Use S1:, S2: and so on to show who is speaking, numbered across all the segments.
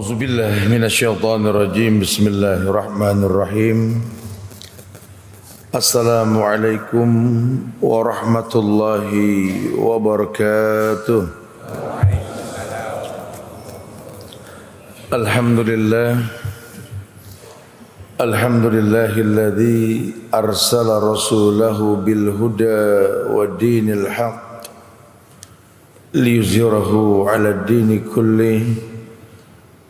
S1: A'udzu billahi minasyaitonir rajim. Bismillahirrahmanirrahim. Assalamualaikum warahmatullahi wabarakatuh. Alhamdulillah. Alhamdulillahilladzi arsala rasulahu bil huda wa dinil haqq liyuzhirahu 'ala ad-dini kullih.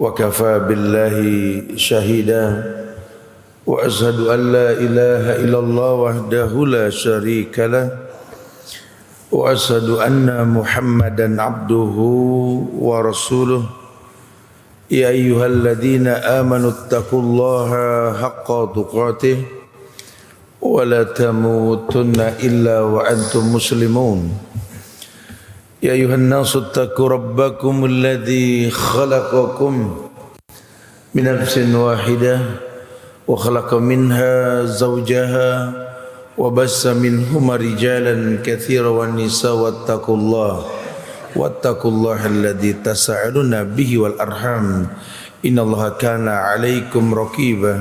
S1: وكفى بالله شهيدا وأشهد أن لا إله إلا الله وحده لا شريك له وأشهد أن محمدا عبده ورسوله يا أيها الذين آمنوا اتقوا الله حق تقاته ولا تموتن إلا وأنتم مسلمون يا أيها الناس اتقوا ربكم الذي خلقكم من نفس واحدة وخلق منها زوجها وبث منهما رجالا كثيرا والنساء واتقوا الله الذي تساءلون به والأرحام إن الله كان عليكم رقيبا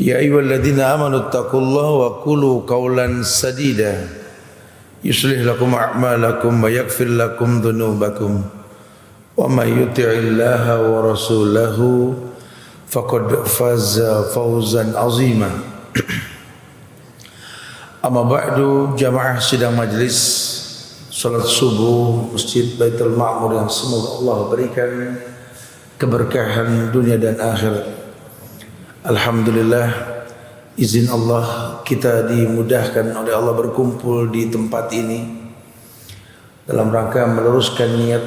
S1: يا أيها الذين آمنوا اتقوا الله وقولوا قولا سديدا يصلح لكم أعمالكم ويغفر لكم ذنوبكم ومن يطع الله ورسوله فقد فاز فوزا عظيما أما بعد jamaah sidang majlis salat subuh Masjid Baitul Ma'mur yang semoga Allah berikan keberkahan dunia dan akhirat. Alhamdulillah, izin Allah kita dimudahkan oleh Allah berkumpul di tempat ini dalam rangka meluruskan niat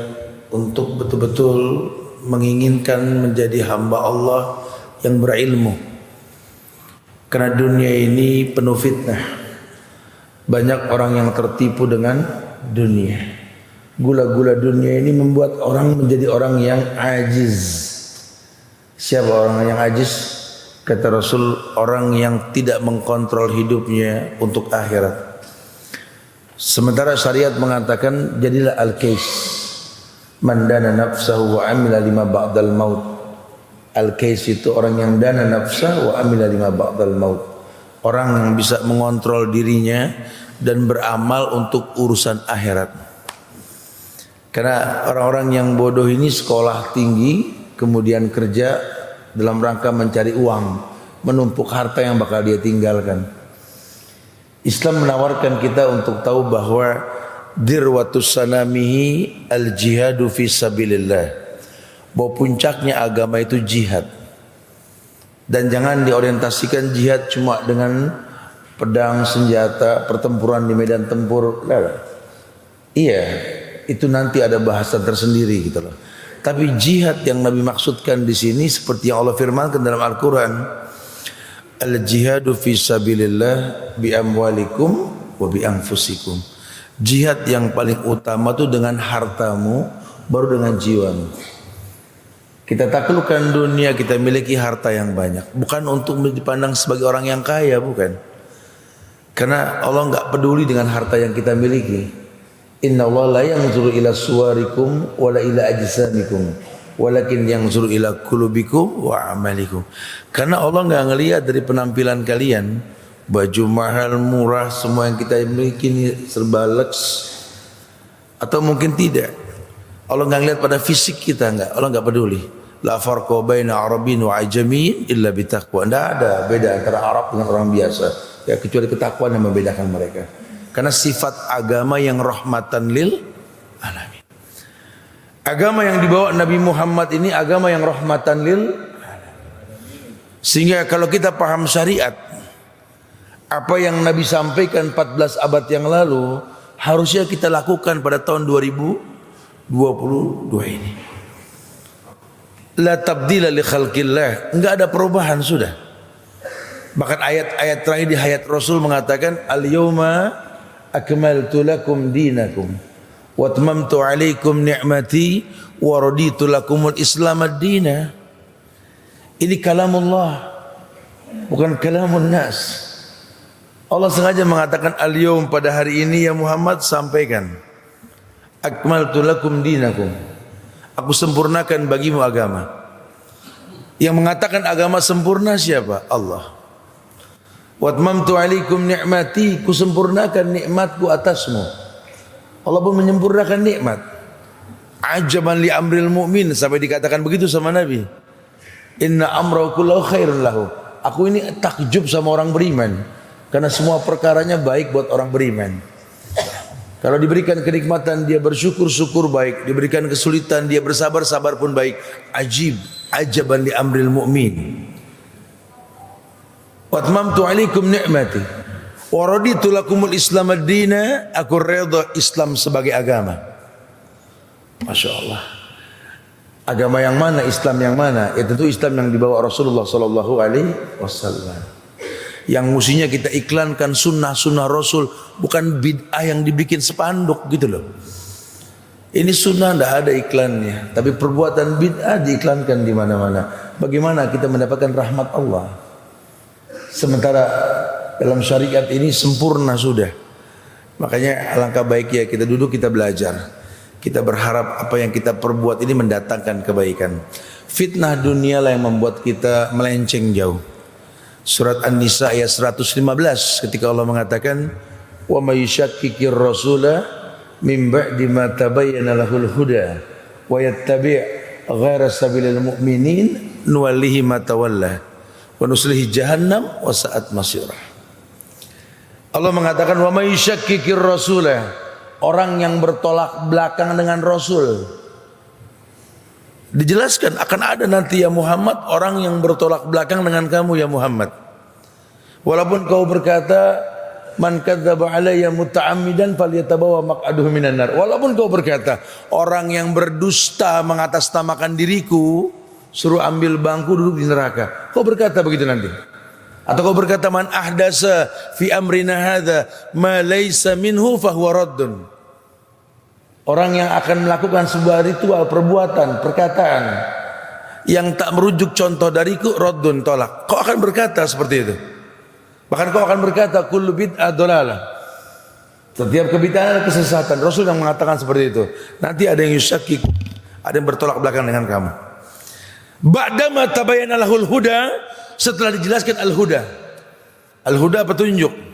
S1: untuk betul-betul menginginkan menjadi hamba Allah yang berilmu. Karena dunia ini penuh fitnah. Banyak orang yang tertipu dengan dunia. Gula-gula dunia ini membuat orang menjadi orang yang ajiz. Siapa orang yang ajiz? Kata Rasul, orang yang tidak mengkontrol hidupnya untuk akhirat. Sementara syariat mengatakan jadilah al-kais. Man dana nafsahu wa amila lima ba'dal maut. Al-kais itu orang yang dana nafsahu wa amila lima ba'dal maut. Orang yang bisa mengontrol dirinya dan beramal untuk urusan akhirat. Karena orang-orang yang bodoh ini sekolah tinggi, kemudian kerja dalam rangka mencari uang, menumpuk harta yang bakal dia tinggalkan. Islam menawarkan kita untuk tahu bahwa dirwatus sanamihi al-jihadu fi sabilillah, bahwa puncaknya agama itu jihad. Dan jangan diorientasikan jihad cuma dengan pedang, senjata, pertempuran di medan tempur. Iya, itu nanti ada bahasan tersendiri gitu loh. Tapi jihad yang Nabi maksudkan di sini seperti yang Allah firmankan dalam Al-Quran, al-jihadu fi sabilillah bi amwalikum wa bi anfusikum. Jihad yang paling utama itu dengan hartamu, baru dengan jiwamu. Kita taklukkan dunia, kita miliki harta yang banyak, bukan untuk dipandang sebagai orang yang kaya, bukan. Karena Allah enggak peduli dengan harta yang kita miliki. Inna Allah la yanzuru ila suwarikum wala ila ajsamikum walakin yanzuru ila qulubikum wa amalikum. Karena Allah enggak ngelihat dari penampilan kalian, baju mahal, murah, semua yang kita miliki ini serba lux, atau mungkin tidak. Allah enggak ngelihat pada fisik kita, enggak. Allah enggak peduli. La farqa baina arabin wa ajamiin illa bitaqwa. Enggak ada beda antara Arab dengan orang biasa, ya kecuali ketakwaan yang membedakan mereka. Karena sifat agama yang rahmatan lil alamin. Agama yang dibawa Nabi Muhammad ini agama yang rahmatan lil alamin. Sehingga kalau kita paham syariat, apa yang Nabi sampaikan 14 abad yang lalu harusnya kita lakukan pada tahun 2022 ini. La tabdila li khalqillah, enggak ada perubahan sudah. Bahkan ayat-ayat terakhir di hayat Rasul mengatakan al-yawma akmaltu lakum dinakum wa atmamtu alaikum ni'mati wa raditu lakumul islam ad-dina. Ini kalamullah, bukan kalamun nas. Allah sengaja mengatakan al-yawm, pada hari ini ya Muhammad sampaikan akmaltu lakum dinakum, Aku sempurnakan bagimu agama. Yang mengatakan agama sempurna siapa? Allah. Watmamtu alaikum ni'mati, ku sempurnakan nikmatku atasmu. Allah pun menyempurnakan nikmat. Ajaban li amril mu'min, sampai dikatakan begitu sama Nabi. Inna amrahu kullahu khairun lahu. Aku ini takjub sama orang beriman, karena semua perkaranya baik buat orang beriman. Kalau diberikan kenikmatan dia bersyukur, syukur baik. Diberikan kesulitan dia bersabar, sabar pun baik. Ajib, ajaban li amril mu'min. Watmamtu alaikum ni'mati wa raditu lakumul islam ad-dina, aku redha Islam sebagai agama. Masya Allah. Agama yang mana, Islam yang mana? Ya tentu Islam yang dibawa Rasulullah sallallahu alaihi wasallam. Yang mestinya kita iklankan sunnah-sunnah Rasul, bukan bid'ah yang dibikin spanduk gitu loh. Ini sunnah tidak ada iklannya, tapi perbuatan bid'ah diiklankan di mana-mana. Bagaimana kita mendapatkan rahmat Allah? Sementara dalam syariat ini sempurna sudah. Makanya alangkah baiknya kita duduk, kita belajar. Kita berharap apa yang kita perbuat ini mendatangkan kebaikan. Fitnah dunia lah yang membuat kita melenceng jauh. Surat An-Nisa ayat 115 ketika Allah mengatakan wa may yushakkikir rasula min ba'di ma tabayyana lahul huda wa yattabi' ghaira sabilil mu'minin nuwallihi ma tawalla wa nuslihi jahannam wa sa'at masirah. Allah mengatakan wa may yushakkikir rasula, orang yang bertolak belakang dengan Rasul. Dijelaskan akan ada nanti ya Muhammad orang yang bertolak belakang dengan kamu ya Muhammad. Walaupun kau berkata man kadzdzaba alayya muta'ammidan falyatabawa maq'aduhu minan nar. Walaupun kau berkata orang yang berdusta mengatasnamakan diriku suruh ambil bangku duduk di neraka. Kau berkata begitu nanti. Atau kau berkata man ahdasa fi amrina hadza ma laysa minhu fahuwa raddun. Orang yang akan melakukan sebuah ritual, perbuatan, perkataan yang tak merujuk contoh dariku, raddun, tolak. Kau akan berkata seperti itu. Bahkan kau akan berkata kullu bid'ah dhalalah. Setiap kebid'ahan adalah kesesatan. Rasul yang mengatakan seperti itu. Nanti ada yang yusyakik, ada yang bertolak belakang dengan kamu. Ba'dama tabayyana lahul huda, setelah dijelaskan al-huda. Al-huda petunjuk.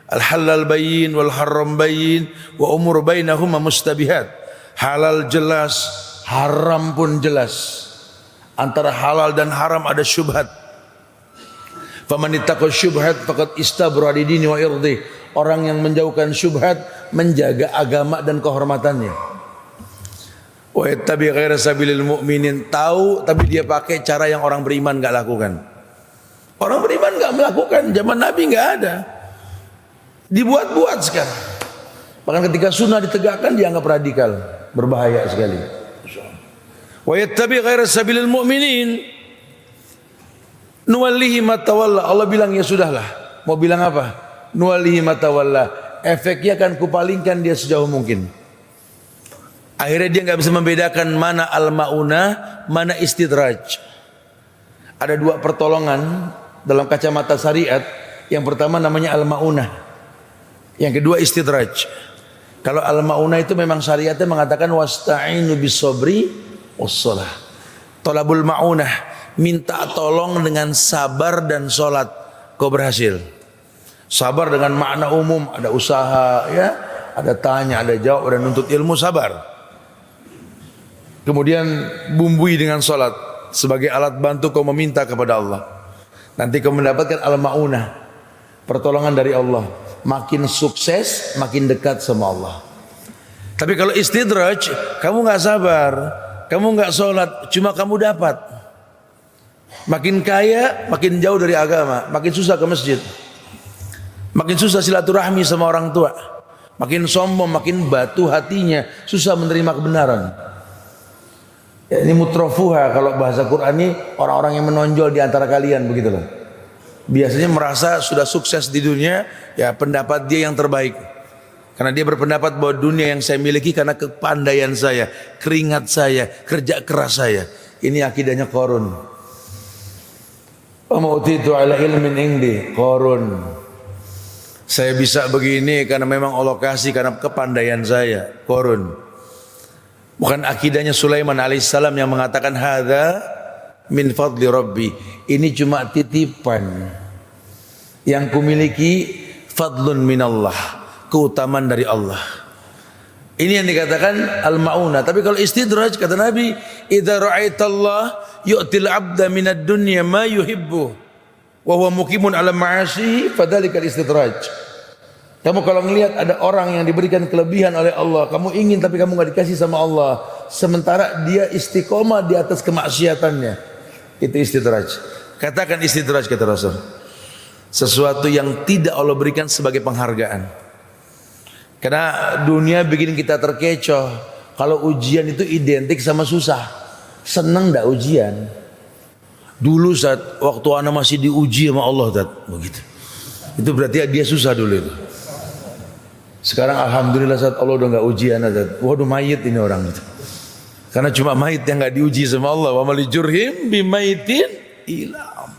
S1: Al-halal bayin wal haram bayin wa umur bainahuma mustabihat. Halal jelas, haram pun jelas. Antara halal dan haram ada syubhat. Faman ittaqa syubhat faqad istabra li dini wa irdi. Orang yang menjauhkan syubhat menjaga agama dan kehormatannya. Wa yattabi ghaira sabilil mu'minin, tahu tapi dia pakai cara yang orang beriman enggak lakukan. Orang beriman enggak melakukan, zaman Nabi enggak ada. Dibuat-buat sekarang. Bahkan ketika sunnah ditegakkan dianggap radikal, berbahaya sekali. Wa yattabi ghaira sabilil mu'minin nuwallihi ma tawalla. Allah bilang ya sudahlah. Mau bilang apa? Nuwallihi ma tawalla. Efeknya akan kupalingkan dia sejauh mungkin. Akhirnya dia enggak bisa membedakan mana al-maunah, mana istidraj. Ada dua pertolongan dalam kacamata syariat. Yang pertama namanya al-maunah. Yang kedua istidraj. Kalau al-maunah itu memang syariatnya mengatakan wasta'inu bis-sabri was-shalah. Talabul maunah, minta tolong dengan sabar dan salat, kau berhasil. Sabar dengan makna umum, ada usaha ya, ada tanya, ada jawab, ada nuntut ilmu, sabar. Kemudian bumbui dengan salat sebagai alat bantu kau meminta kepada Allah. Nanti kau mendapatkan al-maunah, pertolongan dari Allah. Makin sukses, makin dekat sama Allah. Tapi kalau istidraj, kamu nggak sabar, kamu nggak sholat, cuma kamu dapat. Makin kaya, makin jauh dari agama, makin susah ke masjid, makin susah silaturahmi sama orang tua, makin sombong, makin batu hatinya, susah menerima kebenaran. Ya, ini mutrafuha kalau bahasa Quran ini orang-orang yang menonjol di antara kalian begitu loh. Biasanya merasa sudah sukses di dunia, ya pendapat dia yang terbaik. Karena dia berpendapat bahwa dunia yang saya miliki karena kepandaian saya, keringat saya, kerja keras saya. Ini akidahnya Qarun. Wa ma'utitu ala ilmin indi, Qarun. Saya bisa begini karena memang Allah kasih karena kepandaian saya, Qarun. Bukan akidahnya Sulaiman alaihissalam yang mengatakan hadza min fadli rabbi. Ini cuma titipan yang kumiliki, fadlun minallah, keutamaan dari Allah. Ini yang dikatakan al-ma'unah. Tapi kalau istidraj kata Nabi, idza ra'aitallah yu'til 'abda minad dunya ma yuhibbu wa huwa muqimun 'ala ma'asihi fadzalikal istidraj. Kamu kalau ngelihat ada orang yang diberikan kelebihan oleh Allah, kamu ingin tapi kamu nggak dikasih sama Allah, sementara dia istiqomah di atas kemaksiatannya, itu istidraj. Katakan istidraj kata Rasul, sesuatu yang tidak Allah berikan sebagai penghargaan. Karena dunia bikin kita terkecoh. Kalau ujian itu identik sama susah. Seneng ndak ujian? Dulu saat waktu anak masih diuji sama Allah, begitu. Itu berarti dia susah dulu itu. Sekarang alhamdulillah saat Allah udah nggak ujian, waduh mayit ini orang itu. Karena cuma mayit yang nggak diuji sama Allah. Wa malijurhim bimaitin ilam.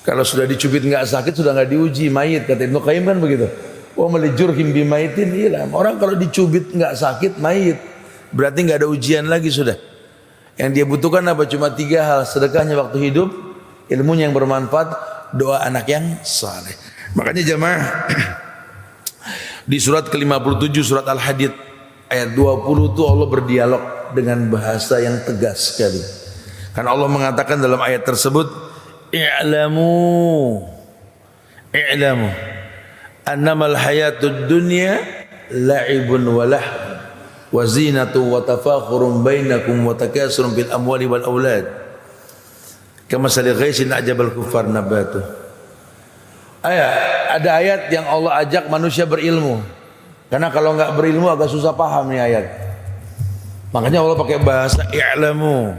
S1: Kalau sudah dicubit nggak sakit sudah nggak diuji mayit, kata Ibnu Qayyim kan begitu. Wa malijurhim bimaitin ilam. Orang kalau dicubit nggak sakit mayit, berarti nggak ada ujian lagi sudah. Yang dia butuhkan apa? Cuma 3 hal: sedekahnya waktu hidup, ilmunya yang bermanfaat, doa anak yang saleh. Makanya jamaah di surat ke-57 surat Al-Hadid ayat 20 itu Allah berdialog dengan bahasa yang tegas sekali. Karena Allah mengatakan dalam ayat tersebut, i'lamu annamal hayatud dunya la'ibun wa lahw wa zinatu wa tafakhurun bainakum wa takasurun fil amwali wal aulad kamasali ghaisin a'jabal kuffar nabatuh. Ada ayat yang Allah ajak manusia berilmu. Karena kalau nggak berilmu agak susah paham nih ayat. Makanya Allah pakai bahasa i'lamu,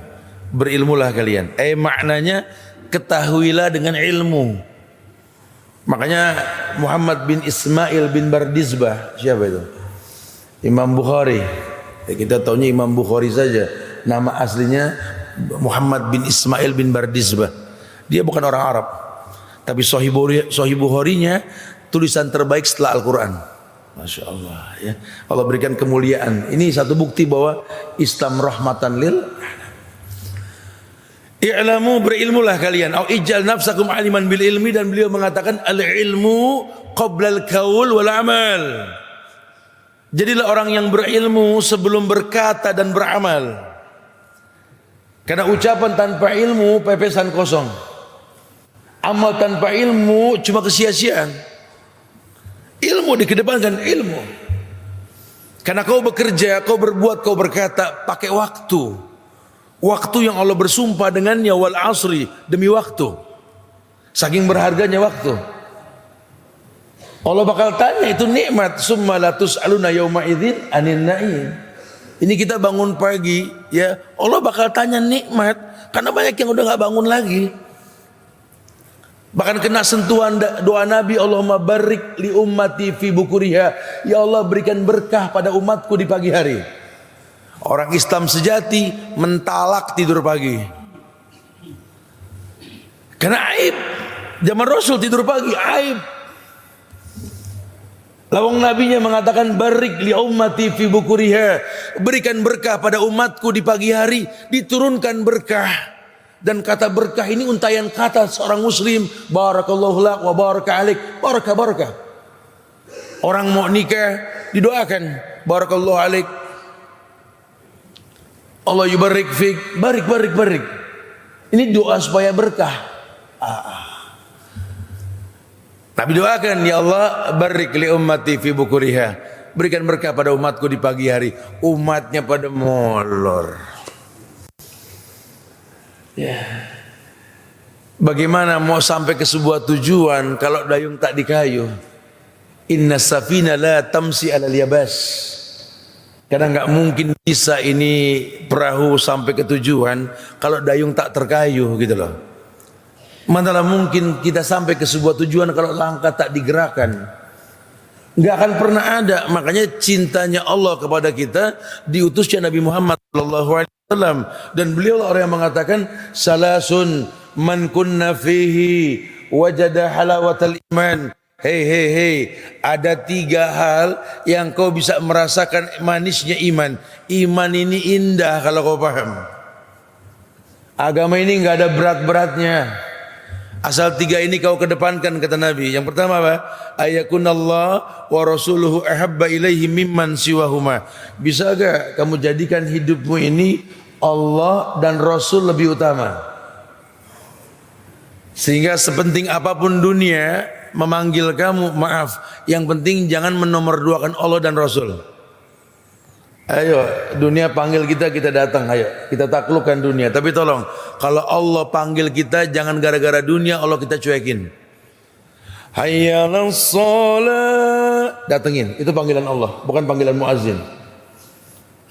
S1: berilmulah kalian. Maknanya ketahuilah dengan ilmu. Makanya Muhammad bin Ismail bin Bardizbah, siapa itu? Imam Bukhari. Kita taunya Imam Bukhari saja. Nama aslinya Muhammad bin Ismail bin Bardizbah. Dia bukan orang Arab. Tapi Sahih Bukharinya tulisan terbaik setelah Al-Quran. Masya Allah ya. Allah berikan kemuliaan. Ini satu bukti bahwa Islam rahmatan lil i'lamu, berilmulah kalian. Au ij'al nafsakum aliman bil ilmi, dan beliau mengatakan al ilmu qabla al qaul wal amal. Jadilah orang yang berilmu sebelum berkata dan beramal. Karena ucapan tanpa ilmu pepesan kosong. Amal tanpa ilmu cuma kesia-siaan. Ilmu dikedepankan, ilmu. Karena kau bekerja, kau berbuat, kau berkata pakai waktu. Waktu yang Allah bersumpah dengannya, wal asri, demi waktu. Saking berharganya waktu. Allah bakal tanya, itu nikmat. Summa la tus'aluna yauma idzin anin na'im. Ini kita bangun pagi, ya Allah bakal tanya nikmat. Karena banyak yang udah nggak bangun lagi. Bahkan kena sentuhan doa Nabi, Allahumma barik li ummati fi bukuriha. Ya Allah, berikan berkah pada umatku di pagi hari. Orang Islam sejati mentalak tidur pagi. Karena aib. Zaman Rasul tidur pagi aib. Lawang nabinya mengatakan barik li ummati fi bukuriha. Berikan berkah pada umatku di pagi hari, diturunkan berkah. Dan kata berkah ini untayan kata seorang muslim, barakallahu lak wa baraka alaik, barakah. Orang mau nikah didoakan, barakallahu alaik, Allah yubarik fik, barik. Ini doa supaya berkah. Tapi doakan, ya Allah barik li ummati fi bukuriha, berikan berkah pada umatku di pagi hari. Umatnya pada molor. Ya. Bagaimana mau sampai ke sebuah tujuan kalau dayung tak dikayu? Inna safina la tamsi alal yabas. Karena nggak mungkin bisa ini perahu sampai ke tujuan kalau dayung tak terkayu gitu loh. Manalah mungkin kita sampai ke sebuah tujuan kalau langkah tak digerakkan. Nggak akan pernah ada. Makanya cintanya Allah kepada kita diutusnya Nabi Muhammad sallallahu alaihi wasallam, dan beliau orang yang mengatakan salasun man kunna fihi wajada halawatal iman Hei, hei, hei, ada 3 hal yang kau bisa merasakan manisnya iman. Iman ini indah kalau kau paham. Agama ini nggak ada berat-beratnya. Asal 3 ini kau kedepankan, kata Nabi. Yang pertama apa? Ayakunallah wa rasuluhu ahabba ilaihi mimman siwahuma. Bisa gak kamu jadikan hidupmu ini Allah dan Rasul lebih utama? Sehingga sepenting apapun dunia memanggil kamu, maaf, yang penting jangan menomorduakan Allah dan Rasul. Ayo, dunia panggil kita, kita datang, ayo kita taklukkan dunia. Tapi tolong, kalau Allah panggil kita, jangan gara-gara dunia Allah kita cuekin. Hayya 'alas shalah, datengin, itu panggilan Allah, bukan panggilan muazzin.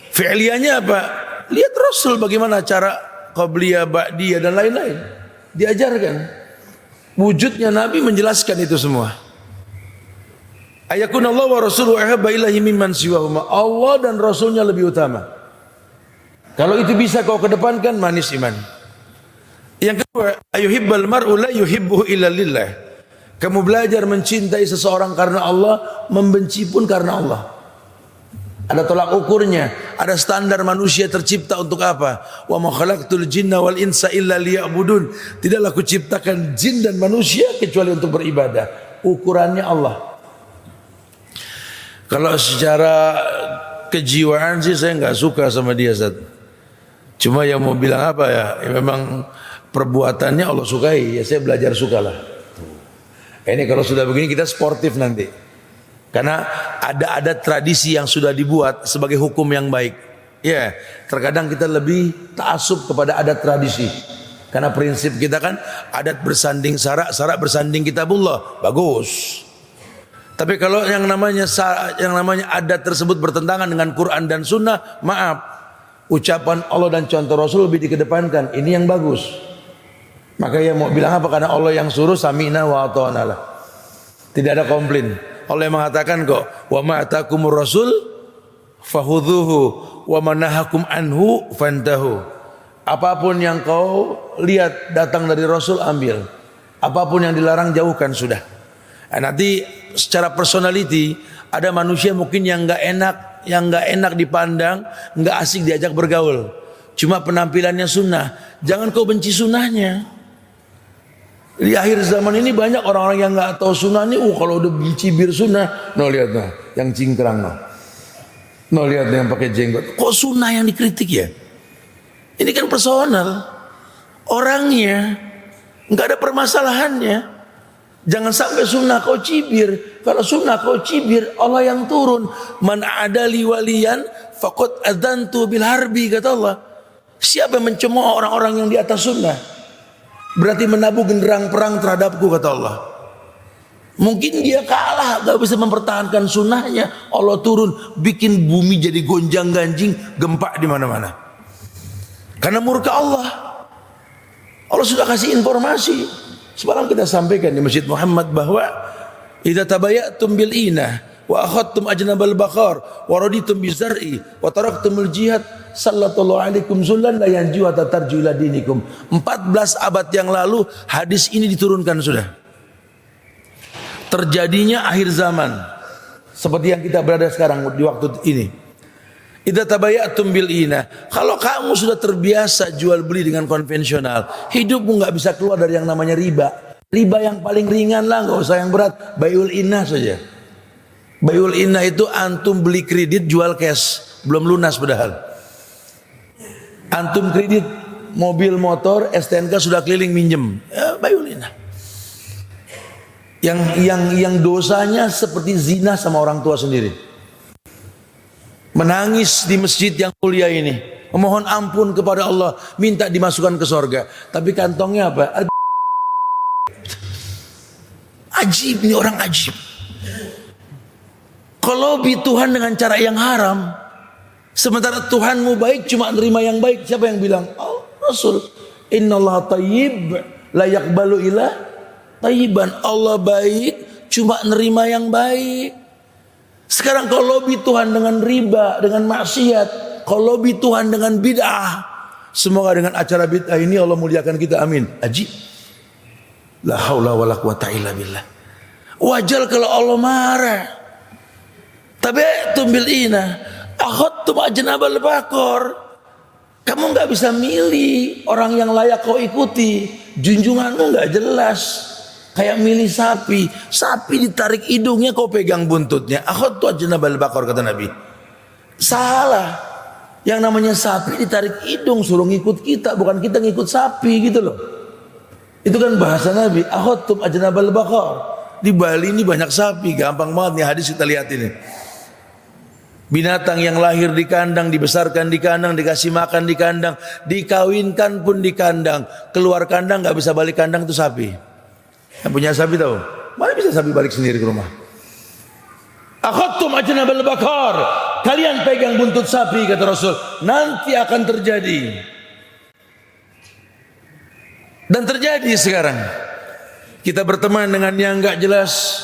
S1: Fi'liyahnya apa? Lihat Rasul bagaimana cara qabliyah, ba'diyah dan lain-lain, diajarkan. Wujudnya Nabi menjelaskan itu semua. Ayakunallah wa rasuluhu ahabba ilaihi mimman siwahuma. Allah dan Rasulnya lebih utama. Kalau itu bisa kau kedepankan, manis iman. Yang kedua, ayuhibbal mar'u la yuhibbuhu illa lillah. Kamu belajar mencintai seseorang karena Allah, membenci pun karena Allah. Ada tolak ukurnya, ada standar manusia tercipta untuk apa? Wa ma khalaqtul jinna wal insa illa liya'budun. Tidaklah aku ciptakan jin dan manusia kecuali untuk beribadah. Ukurannya Allah. Kalau secara kejiwaan sih saya nggak suka sama dia, Ustaz. Cuma yang mau bilang apa ya, memang perbuatannya Allah sukai, ya saya belajar sukalah. Ini kalau sudah begini kita sportif nanti. Karena ada tradisi yang sudah dibuat sebagai hukum yang baik. Ya, terkadang kita lebih ta'assub kepada adat tradisi. Karena prinsip kita kan adat bersanding sarak, sarak bersanding kitabullah. Bagus. Tapi kalau yang namanya adat tersebut bertentangan dengan Quran dan Sunnah, maaf, ucapan Allah dan contoh Rasul lebih dikedepankan. Ini yang bagus. Maka ya mau bilang apa? Karena Allah yang suruh, sami'na wa ata'na lah. Tidak ada komplain. Allah yang mengatakan kok, wa ma atakumur rasul fahudhuhu wa manahakum anhu fantahu. Apapun yang kau lihat datang dari Rasul, ambil. Apapun yang dilarang, jauhkan sudah. Nanti secara personality ada manusia mungkin yang nggak enak dipandang, nggak asik diajak bergaul. Cuma penampilannya sunnah. Jangan kau benci sunnahnya. Di akhir zaman ini banyak orang-orang yang nggak tahu sunnah ini. Kalau udah cibir sunnah, no lihat nah, yang cingkrang no lihat yang pakai jenggot. Kok sunnah yang dikritik ya? Ini kan personal, orangnya nggak ada permasalahannya. Jangan sampai sunnah kau cibir. Kalau sunnah kau cibir, Allah yang turun. Man adali waliyan faqad adantu bil harbi, kata Allah. Siapa yang mencemooh orang-orang yang di atas sunnah, berarti menabuh genderang perang terhadapku, kata Allah. Mungkin dia kalah, gak bisa mempertahankan sunnahnya. Allah turun, bikin bumi jadi gonjang ganjing, gempa di mana-mana. Karena murka Allah. Allah sudah kasih informasi. Semalam kita sampaikan di Masjid Muhammad bahwa idza tabayatum bil inah wa akhadtum ajnabal baqar wa raditum bizar'i wa taraktumul jihad sallallahu alaikum zullan la yanju hatta tarju ila dinikum. 14 abad yang lalu hadis ini diturunkan sudah. Terjadinya akhir zaman seperti yang kita berada sekarang di waktu ini. Idza tabayatum bil ina. Kalau kamu sudah terbiasa jual beli dengan konvensional, hidupmu nggak bisa keluar dari yang namanya riba. Riba yang paling ringan lah, nggak usah yang berat. Baiul inah saja. Baiul inah itu antum beli kredit jual cash, belum lunas padahal. Antum kredit mobil motor STNK sudah keliling minjem, ya, baiul inah. Yang dosanya seperti zina sama orang tua sendiri. Menangis di masjid yang mulia ini, memohon ampun kepada Allah, minta dimasukkan ke sorga, tapi kantongnya apa? Ajib, ini orang ajib. Kalau Tuhan dengan cara yang haram, sementara Tuhanmu baik, cuma nerima yang baik. Siapa yang bilang? Oh, Rasul. Innallaha thayyib la yaqbalu illa thayyiban. Allah baik, cuma nerima yang baik. Sekarang kau lobby Tuhan dengan riba, dengan maksiat, kau lobby Tuhan dengan bid'ah. Semoga dengan acara bid'ah ini Allah muliakan kita, amin. Ajib. La haula wala quwata illa billah. Wajar kalau Allah marah. Tabi'tum bil ina, akhadtum ajnabal baqar. Kamu nggak bisa milih orang yang layak kau ikuti. Junjunganmu nggak jelas. Kayak milih sapi. Sapi ditarik hidungnya, kau pegang buntutnya. Akhadtu ajnabal baqar, kata Nabi. Salah. Yang namanya sapi ditarik hidung, suruh ngikut kita, bukan kita ngikut sapi gitu loh. Itu kan bahasa Nabi. Akhadtum ajnabal baqar. Di Bali ini banyak sapi, gampang banget nih hadis kita lihat ini. Binatang yang lahir di kandang, dibesarkan di kandang, dikasih makan di kandang, dikawinkan pun di kandang, keluar kandang nggak bisa balik kandang, itu sapi. Yang punya sapi tahu? Mana bisa sapi balik sendiri ke rumah? Akhadtum ajnabal baqar, kalian pegang buntut sapi, kata Rasul. Nanti akan terjadi. Dan terjadi sekarang. Kita berteman dengan yang nggak jelas,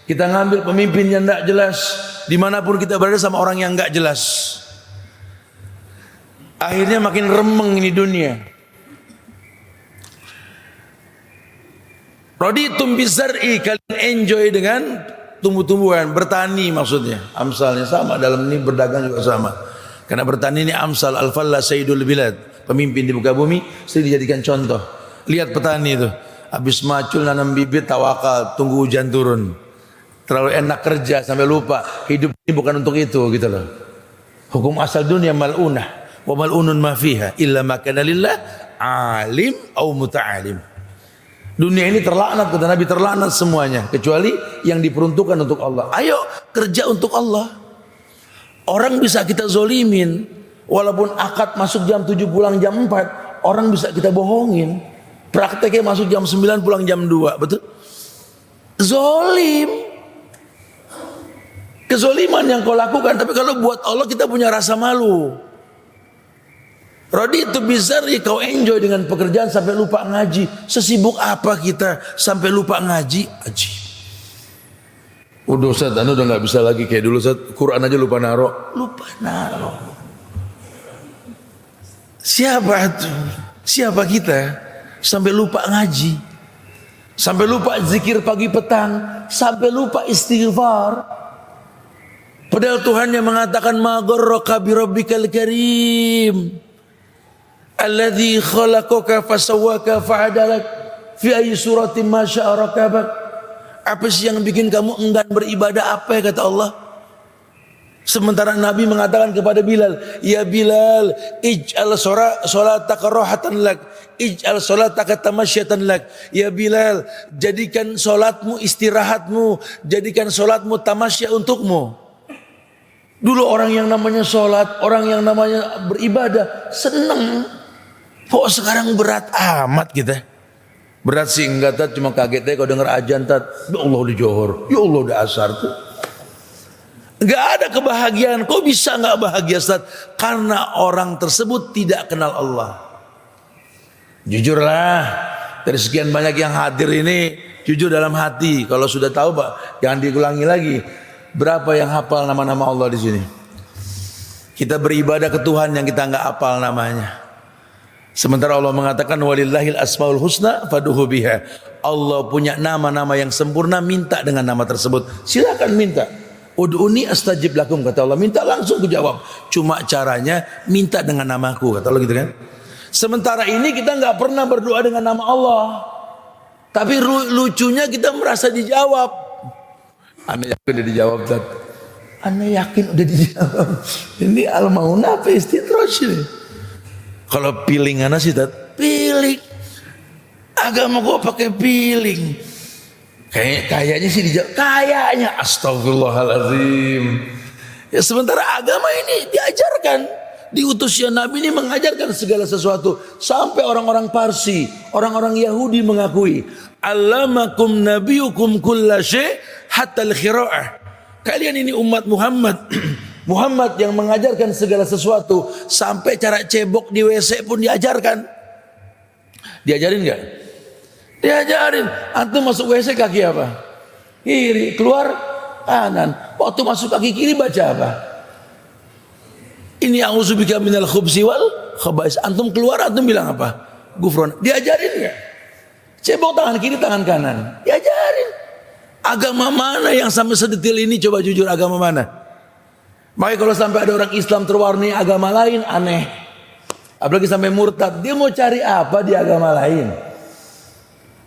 S1: kita ngambil pemimpin yang nggak jelas. Dimanapun kita berada sama orang yang nggak jelas, akhirnya makin remeng ini dunia. Raditum bizar'i, kalian enjoy dengan tumbuh-tumbuhan, bertani maksudnya. Amsalnya sama, dalam ini berdagang juga sama. Karena bertani ini amsal, al-falla sayyidul bilad, pemimpin di muka bumi, sering dijadikan contoh. Lihat petani itu, habis macul nanam bibit, tawakal, tunggu hujan turun. Terlalu enak kerja sampai lupa hidup ini bukan untuk itu, gitu loh. Hukum asal dunia mal'unah, wa mal'unun ma fiha illa ma kana lillah alim au muta'alim. Dunia ini terlaknat, kata Nabi, terlaknat semuanya kecuali yang diperuntukkan untuk Allah. Ayo kerja untuk Allah. Orang bisa kita zolimin, walaupun akad masuk jam 7 pulang jam 4, orang bisa kita bohongin. Prakteknya masuk jam 9 pulang jam 2, betul? Zolim. Kezoliman yang kau lakukan, tapi kalau buat Allah kita punya rasa malu. Raditu bizarri, kau enjoy dengan pekerjaan sampai lupa ngaji. Sesibuk apa kita sampai lupa ngaji? Aji. Udah Ustaz, anu udah nggak bisa lagi kayak dulu Ustaz. Quran aja lupa naro. Lupa naro. Siapa itu? Siapa kita sampai lupa ngaji? Sampai lupa zikir pagi petang, sampai lupa istighfar. Padahal Tuhan yang mengatakan ma gharraka bi rabbikal karim alladzi khalaqaka fasawwaka fa'adalak fi ayyi suratin ma syaa rakabak. Apa sih yang bikin kamu enggan beribadah, apa ya, kata Allah? Sementara Nabi mengatakan kepada Bilal, ya Bilal, ij'al salataka rahatan lak, ij'al salataka tamasyatan lak. Ya Bilal, jadikan salatmu istirahatmu, jadikan salatmu tamasya untukmu. Dulu orang yang namanya sholat, orang yang namanya beribadah seneng. Kok sekarang berat amat kita? Berat sih enggak, tat, cuma kaget aja kalau denger ajan, tat. Ya Allah di Johor, ya Allah di asar tuh. Enggak ada kebahagiaan. Kok bisa enggak bahagia, tat? Karena orang tersebut tidak kenal Allah. Jujurlah, dari sekian banyak yang hadir ini, jujur dalam hati. Kalau sudah tahu, Pak, jangan diulangi lagi. Berapa yang hafal nama-nama Allah di sini? Kita beribadah ke Tuhan yang kita enggak hafal namanya. Sementara Allah mengatakan walillahil asmaul husna fad'uhu biha. Allah punya nama-nama yang sempurna, minta dengan nama tersebut. Silakan minta. Ud'uni astajib lakum, kata Allah. Minta langsung dijawab. Cuma caranya minta dengan namaku, kata Allah, gitu kan? Sementara ini kita enggak pernah berdoa dengan nama Allah. Tapi lucunya kita merasa dijawab. Anda yakin udah dijawab, Tat? Anda yakin udah dijawab? Ini al-mauna apa istidraj ini? Kalau piling Anda sih, Tat, piling. Agama gua pakai piling. Kayaknya sih dijawab. Kayaknya, astagfirullahaladzim. Ya sementara agama ini diajarkan. Diutusnya Nabi ini mengajarkan segala sesuatu. Sampai orang-orang Parsi, orang-orang Yahudi mengakui. Allamakum nabiyukum kulla syai' hatta al-khira'ah. Kalian ini umat Muhammad. Muhammad yang mengajarkan segala sesuatu. Sampai cara cebok di WC pun diajarkan. Diajarin gak? Diajarin. Antum masuk WC kaki apa? Kiri. Keluar kanan. Waktu masuk kaki kiri baca apa? Ini a'udzubika minal khubsi wal khaba'is. Antum keluar, antum bilang apa? Gufron. Diajarin gak? Cebok tangan kiri, tangan kanan. Diajarin. Agama mana yang sampai sedetil ini? Coba jujur, agama mana? Makanya kalau sampai ada orang Islam terwarnai agama lain, aneh. Apalagi sampai murtad, dia mau cari apa di agama lain?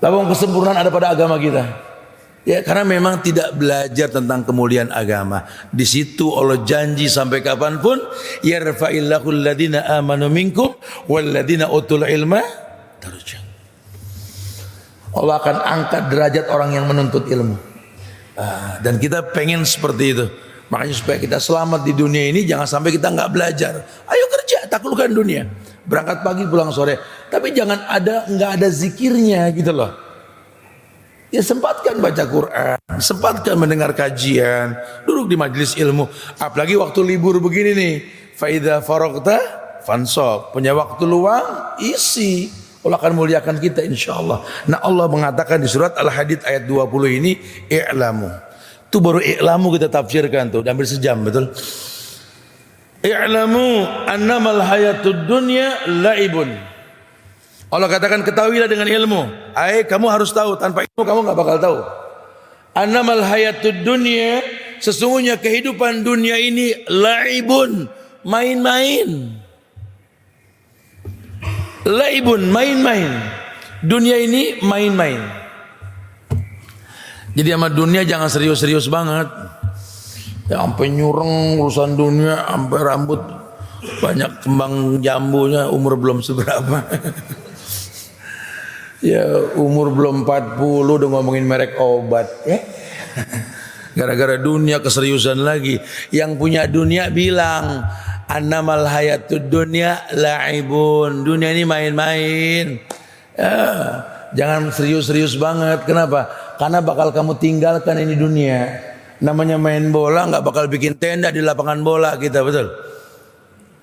S1: Tapi kesempurnaan ada pada agama kita. Ya, karena memang tidak belajar tentang kemuliaan agama. Di situ Allah janji sampai kapanpun, yarfa'illahu alladhina amanu minkum walladhina utul ilma darajat. Allah akan angkat derajat orang yang menuntut ilmu. Dan kita pengen seperti itu. Makanya supaya kita selamat di dunia ini, jangan sampai kita nggak belajar. Ayo kerja, taklukkan dunia. Berangkat pagi pulang sore. Tapi jangan nggak ada zikirnya gitu loh. Ya sempatkan baca Quran, sempatkan mendengar kajian, duduk di majelis ilmu. Apalagi waktu libur begini nih, faida faragta fansab, punya waktu luang isi. Allah akan muliakan kita insyaallah. Nah, Allah mengatakan di surat Al-Hadid ayat 20 ini, i'lamu. Itu baru i'lamu kita tafsirkan tuh, hampir sejam, betul? I'lamu annamal hayatud dunya la'ibun. Allah katakan ketahuilah dengan ilmu. Kamu harus tahu, tanpa ilmu kamu nggak bakal tahu. Annamal hayatud dunya, sesungguhnya kehidupan dunia ini laibun, main-main. Laibun, main-main. Dunia ini main-main. Jadi sama dunia jangan serius-serius banget. Ya sampai nyureng urusan dunia, sampai rambut banyak kembang jambunya, umur belum seberapa. Ya umur belum 40 udah ngomongin merek obat ya. Gara-gara dunia keseriusan lagi. Yang punya dunia bilang annamal hayatud dunya la'ibun. Dunia ini main-main ya, jangan serius-serius banget. Kenapa? Karena bakal kamu tinggalkan ini dunia. Namanya main bola nggak bakal bikin tenda di lapangan bola kita, betul?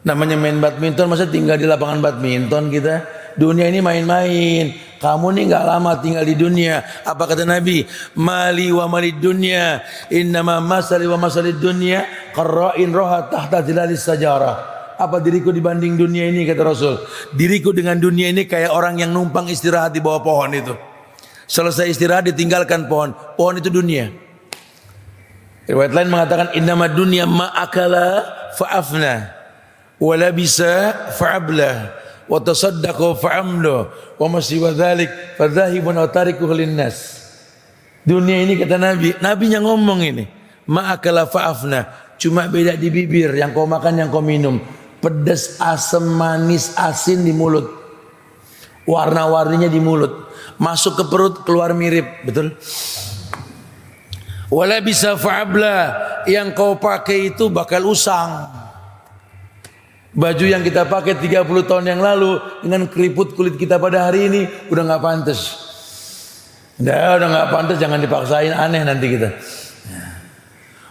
S1: Namanya main badminton, masa tinggal di lapangan badminton kita? Dunia ini main-main. Kamu nih nggak lama tinggal di dunia. Apa kata Nabi? Mali wa malid dunya, innama masali wa masalid dunya qarra'in roha tahta zilalis sajarah. Apa diriku dibanding dunia ini, kata Rasul? Diriku dengan dunia ini kayak orang yang numpang istirahat di bawah pohon itu. Selesai istirahat ditinggalkan pohon. Pohon itu dunia. Riwayat lain mengatakan innama dunya ma'akala fa'afna wa labisa fa'abla wa tasaddaqa fa'amlu wa masiwa dzalik fadzahibun wa tarikuhu linnas. Dunia ini kata Nabi, nabinya ngomong ini, ma'akala fa'afna, cuma beda di bibir, yang kau makan yang kau minum. Pedas, asam, manis, asin di mulut. Warna-warninya di mulut. Masuk ke perut, keluar mirip, betul? Wala bisa fa'abla, yang kau pakai itu bakal usang. Baju yang kita pakai 30 tahun yang lalu dengan keriput kulit kita pada hari ini udah nggak pantas. Udah nggak pantas, jangan dipaksain, aneh nanti kita.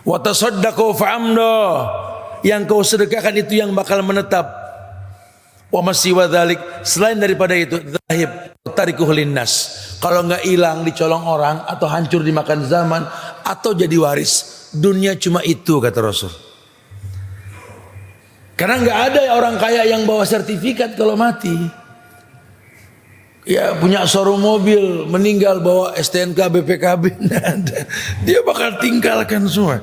S1: Wa tasaddaqu fa'amdo, yang kau sedekahkan itu yang bakal menetap. Wa masiwa dzalik, selain daripada itu zahib tarikuhu linnas. Kalau nggak hilang dicolong orang atau hancur dimakan zaman atau jadi waris. Dunia cuma itu, kata Rasul. Karena nggak ada orang kaya yang bawa sertifikat kalau mati. Ya punya showroom mobil, meninggal bawa STNK BPKB, dia bakal tinggalkan semua.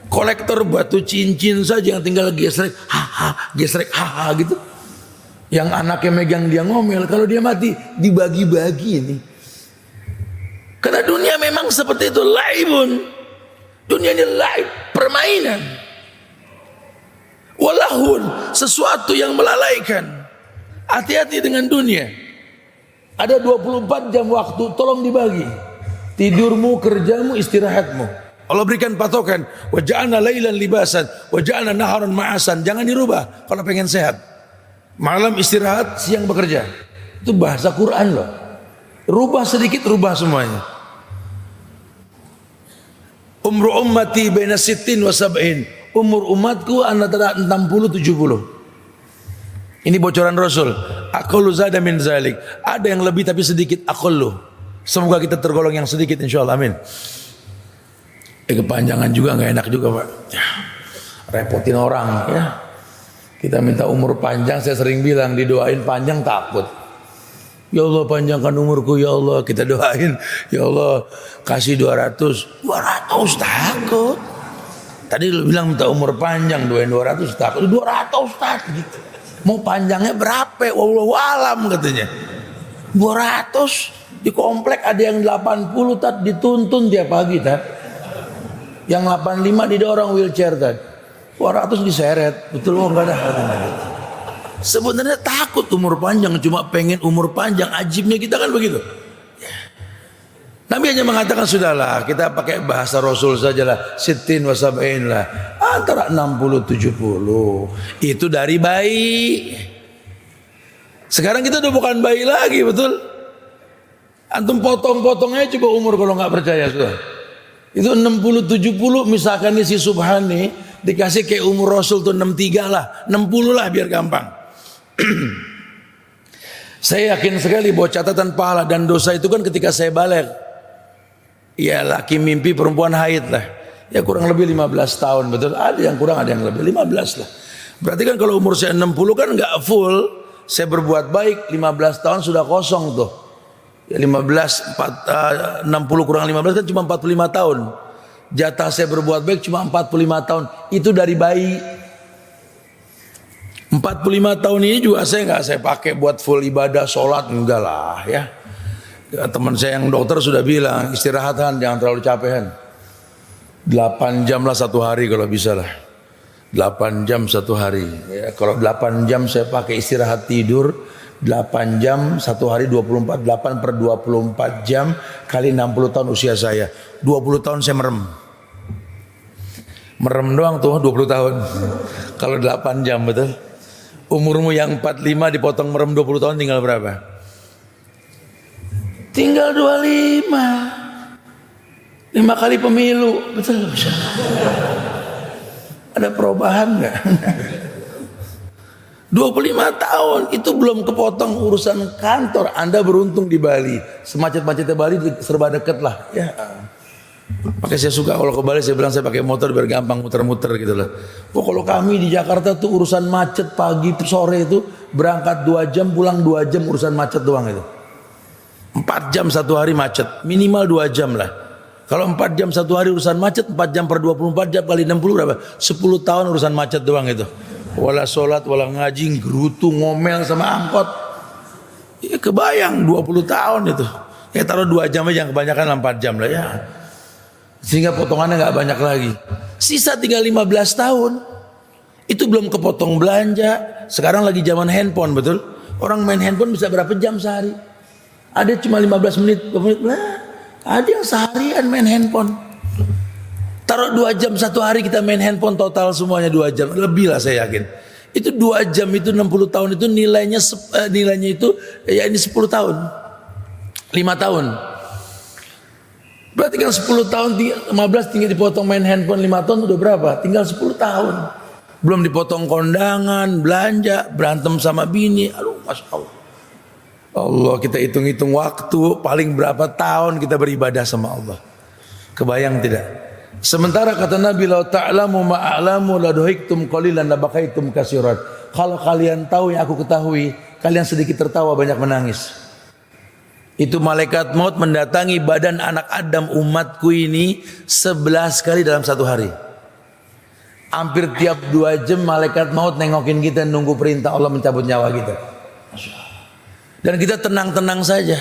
S1: Kolektor batu cincin saja yang tinggal gesrek, gesrek, gitu. Yang anaknya megang dia ngomel, kalau dia mati dibagi-bagi ini. Karena dunia memang seperti itu, laibun. Dunia ini laib, permainan. Walahun, sesuatu yang melalaikan. Hati-hati dengan dunia. Ada 24 jam waktu, tolong dibagi. Tidurmu, kerjamu, istirahatmu. Allah berikan patokan, wa ja'alna lailan libasan, wa ja'alna naharan ma'asan. Jangan dirubah kalau pengen sehat. Malam istirahat, siang bekerja. Itu bahasa Quran loh. Rubah sedikit, rubah semuanya. Umru ummati baina sittin wa sab'in. Umur umatku antara 60-70. Ini bocoran Rasul. Aqallu zada min zalik. Ada yang lebih tapi sedikit, aqallu. Semoga kita tergolong yang sedikit insyaallah, amin. Kepanjangan juga nggak enak juga, Pak. Ya, repotin orang ya. Kita minta umur panjang, saya sering bilang didoain panjang takut. Ya Allah panjangkan umurku ya Allah. Kita doain, ya Allah kasih 200. 200 takut. Tadi lu bilang minta umur panjang, doain 200 takut. 200 takut gitu. Mau panjangnya berapa? Wallahu alam katanya. 200 di komplek ada yang 80 tat dituntun tiap pagi tat. Yang 85 didorong wheelchair tat. 200 diseret. Betul oh enggak ada. Sebenarnya takut umur panjang, cuma pengen umur panjang. Ajibnya kita kan begitu. Nabi hanya mengatakan sudahlah kita pakai bahasa Rasul sajalah, sittin wa sab'in lah, antara 60 70. Itu dari bayi. Sekarang kita udah bukan bayi lagi, betul? Antum potong-potongnya coba umur kalau nggak percaya sudah. Itu 60 70 misalkan si Subhani dikasih kayak umur Rasul tuh 63 lah, 60 lah biar gampang. Saya yakin sekali bahwa catatan pahala dan dosa itu kan ketika saya balik. Ya laki mimpi perempuan haid lah. Ya kurang lebih 15 tahun betul. Ada yang kurang ada yang lebih 15 lah. Berarti kan kalau umur saya 60 kan nggak full. Saya berbuat baik 15 tahun sudah kosong tuh. Ya 60 kurang 15 kan cuma 45 tahun. Jatah saya berbuat baik cuma 45 tahun. Itu dari bayi. 45 tahun ini juga saya pakai buat full ibadah, sholat enggak lah ya. Ya, teman saya yang dokter sudah bilang istirahatkan, jangan terlalu capekan. 8 jam lah satu hari kalau bisa lah. 8 jam satu hari. Ya, kalau 8 jam saya pakai istirahat tidur, 8 jam satu hari 24, 8 per 24 jam kali 60 tahun usia saya. 20 tahun saya merem. Merem doang tuh 20 tahun. Kalau 8 jam betul. Umurmu yang 45 dipotong merem 20 tahun tinggal berapa? Tinggal 25. 5 kali pemilu. Betul. Ada perubahan enggak? 25 tahun itu belum kepotong urusan kantor. Anda beruntung di Bali. Semacet-macetnya Bali serba deket lah. Ya. Makanya saya suka kalau ke Bali saya bilang saya pakai motor biar gampang muter-muter gitu loh. Oh, kalau kami di Jakarta tuh urusan macet pagi sore itu berangkat 2 jam pulang 2 jam urusan macet doang itu. 4 jam satu hari macet, minimal 2 jam lah. Kalau 4 jam satu hari urusan macet, 4 jam per 24 jam kali 60 berapa? 10 tahun urusan macet doang itu. Wala sholat, wala ngaji, gerutu, ngomel sama angkot. Ya kebayang 20 tahun itu. Ya taruh 2 jam aja, kebanyakan 4 jam lah ya. Sehingga potongannya nggak banyak lagi. Sisa tinggal 15 tahun. Itu belum kepotong belanja. Sekarang lagi zaman handphone betul. Orang main handphone bisa berapa jam sehari? Ada cuma 15 menit, 20 menit. Nah, ada yang seharian main handphone. Taruh 2 jam satu hari kita main handphone total semuanya 2 jam. Lebih lah saya yakin. Itu 2 jam itu 60 tahun itu nilainya itu ya ini 10 tahun. 5 tahun. Berarti kan 10 tahun 15 tinggal dipotong main handphone 5 tahun udah berapa? Tinggal 10 tahun. Belum dipotong kondangan, belanja, berantem sama bini. Aduh, Masya Allah. Allah kita hitung-hitung waktu paling berapa tahun kita beribadah sama Allah. Kebayang tidak? Sementara kata Nabi la ta'lamu ma'alamu la duhiktum qalilan la bakaitum katsiran. Kalau kalian tahu yang aku ketahui, kalian sedikit tertawa banyak menangis. Itu malaikat maut mendatangi badan anak Adam umatku ini 11 kali dalam satu hari. Hampir tiap 2 jam malaikat maut nengokin kita nunggu perintah Allah mencabut nyawa kita. Dan kita tenang-tenang saja.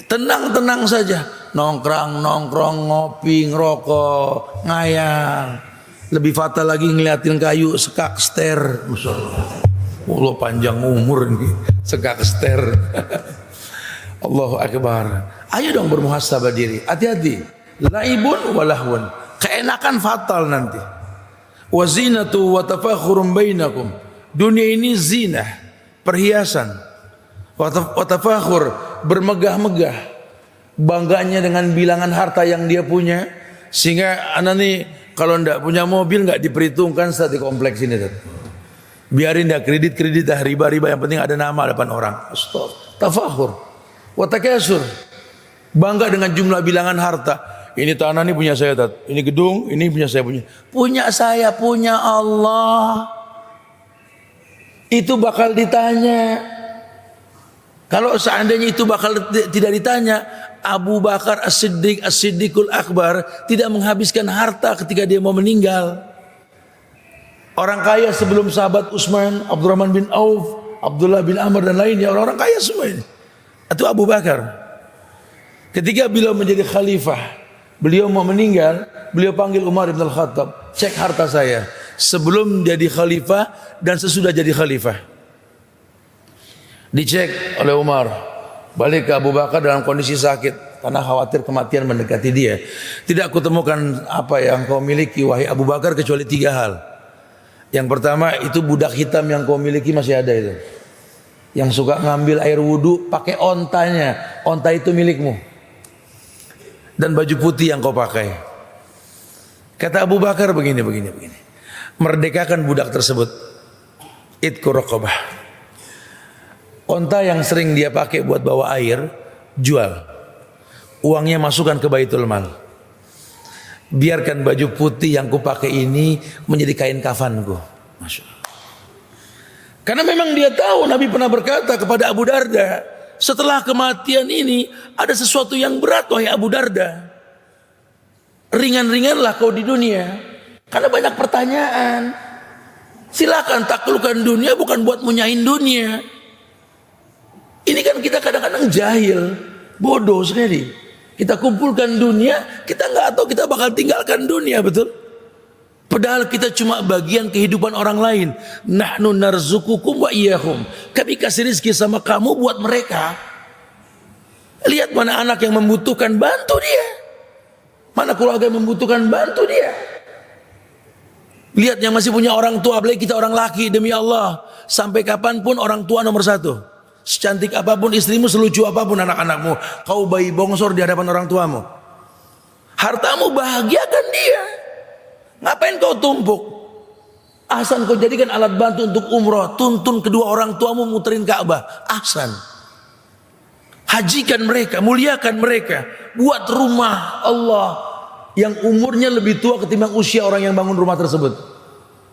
S1: Tenang-tenang saja. Nongkrong, ngopi, ngerokok, ngayang. Lebih fatal lagi ngeliatin kayu sekak ster. Allah panjang umur nih. Sekak ster. Allahu Akbar. Ayo dong bermuhasabah diri. Hati-hati. Laibun walahun. Keenakan fatal nanti. Wazinatu wa tafakhurum bainakum. Dunia ini zina, perhiasan. Wa tafakhur, bermegah-megah. Bangganya dengan bilangan harta yang dia punya. Sehingga anak nih kalau ndak punya mobil nggak diperhitungkan saat di kompleks ini. Biarin dah kredit dah riba-riba yang penting ada nama depan orang. Astagfirullah. Tafakhur. Watakasur, bangga dengan jumlah bilangan harta. Ini tanah ini punya saya, Tat. Ini gedung, ini punya saya punya. Punya saya, punya Allah. Itu bakal ditanya. Kalau seandainya itu bakal tidak ditanya, Abu Bakar As-Siddiq, As-Siddiqul Akbar tidak menghabiskan harta ketika dia mau meninggal. Orang kaya sebelum sahabat Utsman, Abdurrahman bin Auf, Abdullah bin Amr dan lainnya, orang-orang kaya semua ini. Itu Abu Bakar. Ketika beliau menjadi khalifah, beliau mau meninggal, beliau panggil Umar bin Al-Khattab, cek harta saya sebelum jadi khalifah dan sesudah jadi khalifah. Dicek oleh Umar, balik ke Abu Bakar dalam kondisi sakit karena khawatir kematian mendekati dia. Tidak kutemukan apa yang kau miliki wahai Abu Bakar kecuali 3 hal. Yang pertama itu budak hitam yang kau miliki masih ada itu, yang suka ngambil air wudhu pakai ontanya, onta itu milikmu. Dan baju putih yang kau pakai. Kata Abu Bakar begini, merdekakan budak tersebut. Idku raqabah. Onta yang sering dia pakai buat bawa air, jual. Uangnya masukkan ke Baitul Mal. Biarkan baju putih yang kupakai ini menjadi kain kafanku. Masya Allah. Karena memang dia tahu Nabi pernah berkata kepada Abu Darda, setelah kematian ini ada sesuatu yang berat wahai Abu Darda. Ringan-ringanlah kau di dunia. Karena banyak pertanyaan. Silakan taklukkan dunia bukan buat munyahin dunia. Ini kan kita kadang-kadang jahil, bodoh sekali. Kita kumpulkan dunia, kita nggak tahu kita bakal tinggalkan dunia, betul? Padahal kita cuma bagian kehidupan orang lain. Nahnu narzukukum wa iyyahum. Kami kasih rezeki sama kamu buat mereka. Lihat mana anak yang membutuhkan, bantu dia. Mana keluarga yang membutuhkan, bantu dia. Lihat yang masih punya orang tua, apalagi kita orang laki, demi Allah. Sampai kapanpun orang tua nomor 1. Secantik apapun istrimu, selucu apapun anak-anakmu, kau bayi bongsor di hadapan orang tuamu. Hartamu bahagiakan dia. Ngapain kau tumpuk? Ahsan kau jadikan alat bantu untuk umroh. Tuntun kedua orang tuamu muterin Ka'bah. Ahsan. Hajikan mereka, muliakan mereka. Buat rumah Allah yang umurnya lebih tua ketimbang usia orang yang bangun rumah tersebut.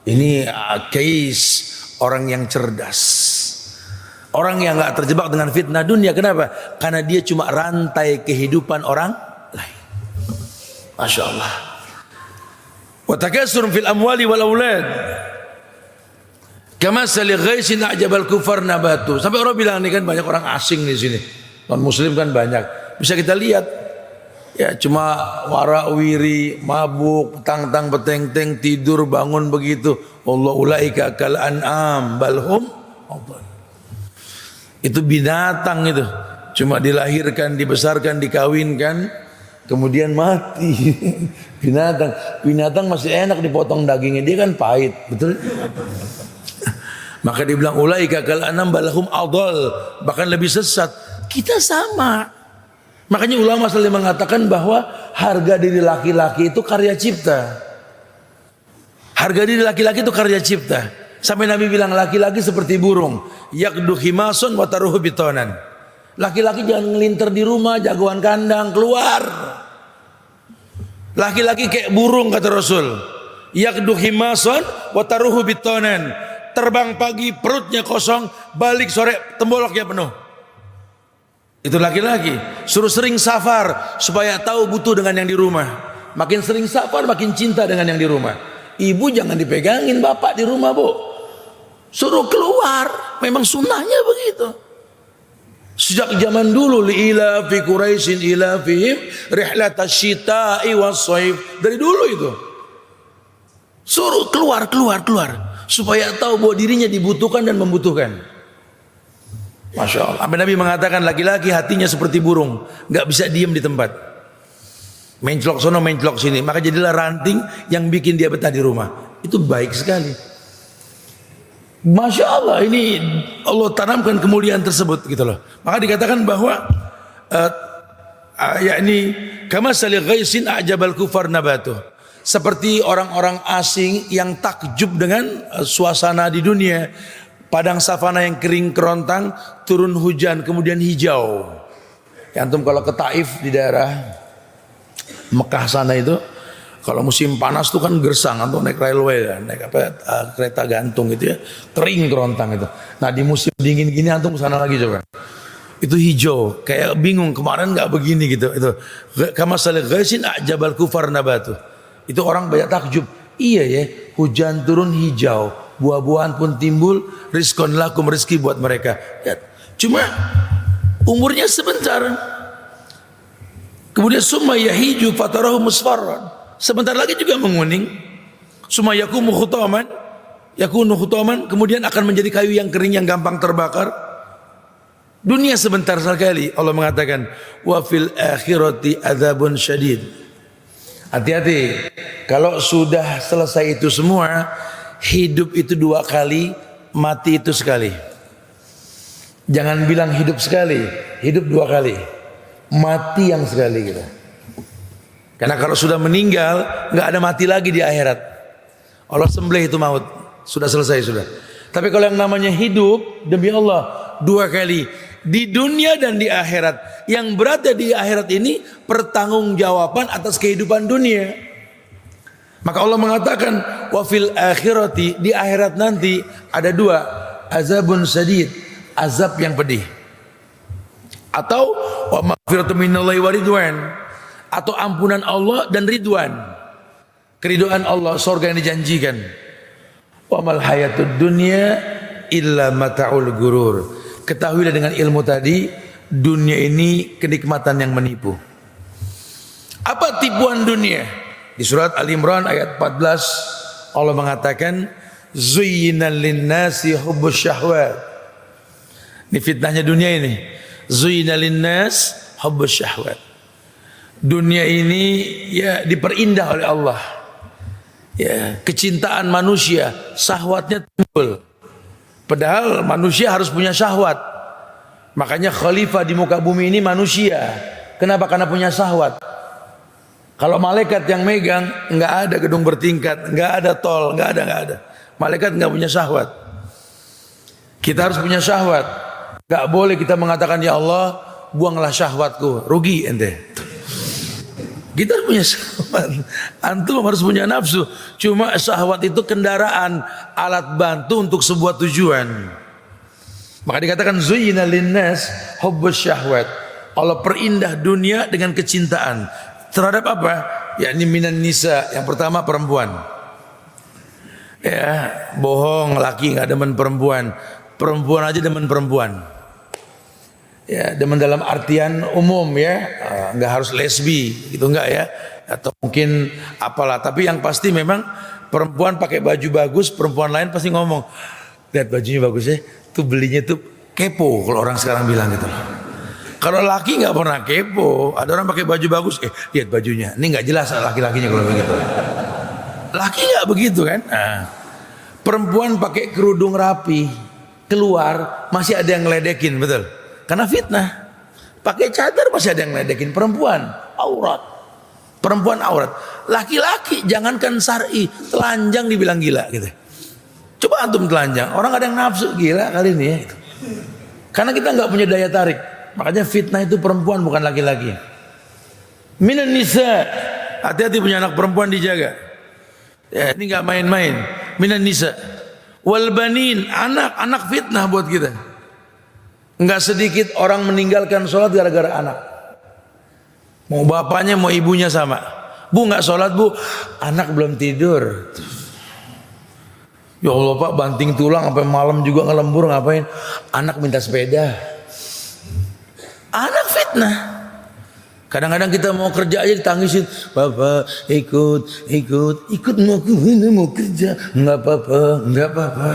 S1: Ini case orang yang cerdas. Orang yang gak terjebak dengan fitnah dunia. Kenapa? Karena dia cuma rantai kehidupan orang lain. Masya Allah. Wa takasur fil amwali wal aulad kama sali ghaisin a'jabal kufar nabatu. Sampai orang bilang ini kan banyak orang asing di sini. Non muslim kan banyak. Bisa kita lihat. Ya cuma warawiri, mabuk, tang-tang beteng-teng, tidur bangun begitu. Allah ulaika kal an'am balhum adall. Itu binatang itu, cuma dilahirkan, dibesarkan, dikawinkan, kemudian mati. Binatang masih enak dipotong dagingnya, dia kan pahit, betul? Maka dibilang ulaika kal anam balahum adall, bahkan lebih sesat. Kita sama. Makanya ulama selalu mengatakan bahwa harga diri laki-laki itu karya cipta. Harga diri laki-laki itu karya cipta. Sampai Nabi bilang laki-laki seperti burung, yakdu khimasun wa taruhu bitonan. Laki-laki jangan ngelinter di rumah, jagoan kandang, keluar. Laki-laki kayak burung kata Rasul, yakdu khimasun wa taruhu bitonan. Terbang pagi perutnya kosong, balik sore temboloknya penuh. Itu laki-laki. Suruh sering safar supaya tahu butuh dengan yang di rumah. Makin sering safar makin cinta dengan yang di rumah. Ibu jangan dipegangin bapak di rumah, Bu. Suruh keluar, memang sunnahnya begitu. Sejak zaman dulu ila fi Quraisyin ila fihim rihlatash syita'i was-shaif. Dari dulu itu. Suruh keluar supaya tahu bahwa dirinya dibutuhkan dan membutuhkan. Masya Allah. Nabi mengatakan laki-laki hatinya seperti burung, nggak bisa diam di tempat. Menclok sono, menclok sini. Maka jadilah ranting yang bikin dia betah di rumah. Itu baik sekali. Masya Allah, ini Allah tanamkan kemuliaan tersebut gitu loh. Maka dikatakan bahwa yakni kama sali ghaisin a'jabal kufar nabatu. Seperti orang-orang asing yang takjub dengan suasana di dunia. Padang savana yang kering kerontang, turun hujan kemudian hijau. Ya, antum kalau ke Taif di daerah Mekah sana itu, kalau musim panas tuh kan gersang, atau naik railway, naik kereta gantung gitu ya, kering kerontang itu. Nah di musim dingin gini antum kesana lagi coba. Itu hijau, kayak bingung kemarin nggak begini gitu. Itu kama salil ghaisin a'jabal kufar nabatu. Itu orang banyak takjub. Iya ya, hujan turun hijau, buah-buahan pun timbul, rizqun lakum, rezeki buat mereka. Ya, cuma umurnya sebentar. Kemudian summa yahiju fatarahu musfarran. Sebentar lagi juga menguning. Summa yakunu khutaman, kemudian akan menjadi kayu yang kering yang gampang terbakar. Dunia sebentar sekali. Allah mengatakan wa fil akhirati adzabun syadid. Hati-hati, kalau sudah selesai itu semua, hidup itu 2 kali, mati itu sekali. Jangan bilang hidup sekali, hidup 2 kali, mati yang sekali gitu. Karena kalau sudah meninggal, nggak ada mati lagi di akhirat. Allah sembelih itu maut, sudah selesai sudah. Tapi kalau yang namanya hidup, demi Allah 2 kali. Di dunia dan di akhirat. Yang berada di akhirat ini pertanggungjawaban atas kehidupan dunia. Maka Allah mengatakan wa fil akhirati, di akhirat nanti ada 2, azabun sadid, azab yang pedih, atau wa maghfiratun minallahi wa ridwan, atau ampunan Allah dan ridwan, keridhaan Allah, surga yang dijanjikan. Wa mal hayatud dunya illa mata'ul gurur. Ketahuilah dengan ilmu tadi, dunia ini kenikmatan yang menipu. Apa tipuan dunia? Di surat Al-Imran ayat 14 Allah mengatakan zuyyina lin-nasi hubbus syahwat. Ini fitnahnya dunia ini. Zuyyina lin-nas hubbus syahwat. Dunia ini ya diperindah oleh Allah. Ya, kecintaan manusia, syahwatnya timbul. Padahal manusia harus punya syahwat. Makanya khalifah di muka bumi ini manusia. Kenapa? Karena punya syahwat. Kalau malaikat yang megang, nggak ada gedung bertingkat, nggak ada tol, nggak ada. Malaikat nggak punya syahwat. Kita harus punya syahwat. Nggak boleh kita mengatakan ya Allah, buanglah syahwatku, rugi ente. Kita harus punya syahwat. Antum harus punya nafsu. Cuma syahwat itu kendaraan, alat bantu untuk sebuah tujuan. Maka dikatakan zuyyina linnas hubbus syahwat. Allah perindah dunia dengan kecintaan. Terhadap apa? Yakni minan nisa. Yang pertama perempuan. Ya, bohong, laki nggak demen perempuan. Perempuan aja demen perempuan. Ya, demen dalam artian umum ya, nggak harus lesbi gitu nggak ya, atau mungkin apalah. Tapi yang pasti memang perempuan pakai baju bagus, perempuan lain pasti ngomong, lihat bajunya bagus ya, tuh belinya tuh kepo kalau orang sekarang bilang gitu. Kalau laki nggak pernah kepo, ada orang pakai baju bagus, lihat bajunya, ini nggak jelas laki-lakinya kalau begitu. Laki nggak begitu kan? Nah, perempuan pakai kerudung rapi, keluar masih ada yang ngeledekin, betul? Karena fitnah. Pakai cadar masih ada yang ngeledekin. Perempuan aurat. Perempuan aurat. Laki-laki jangankan syar'i, telanjang dibilang gila gitu. Coba antum telanjang, orang ada yang nafsu, gila kali ini ya. Karena kita nggak punya daya tarik. Makanya fitnah itu perempuan bukan laki-laki. Minan nisa, hati-hati punya anak perempuan dijaga. Ya, ini nggak main-main. Minan nisa wal banin, anak fitnah buat kita. Enggak sedikit orang meninggalkan sholat gara-gara anak. Mau bapaknya mau ibunya sama. Bu nggak sholat bu, anak belum tidur. Ya Allah pak, banting tulang sampai malam juga ngelembur ngapain? Anak minta sepeda. Anak fitnah. Kadang-kadang kita mau kerja aja ditangisin. Bapak ikut mau kerja. Nggak apa-apa.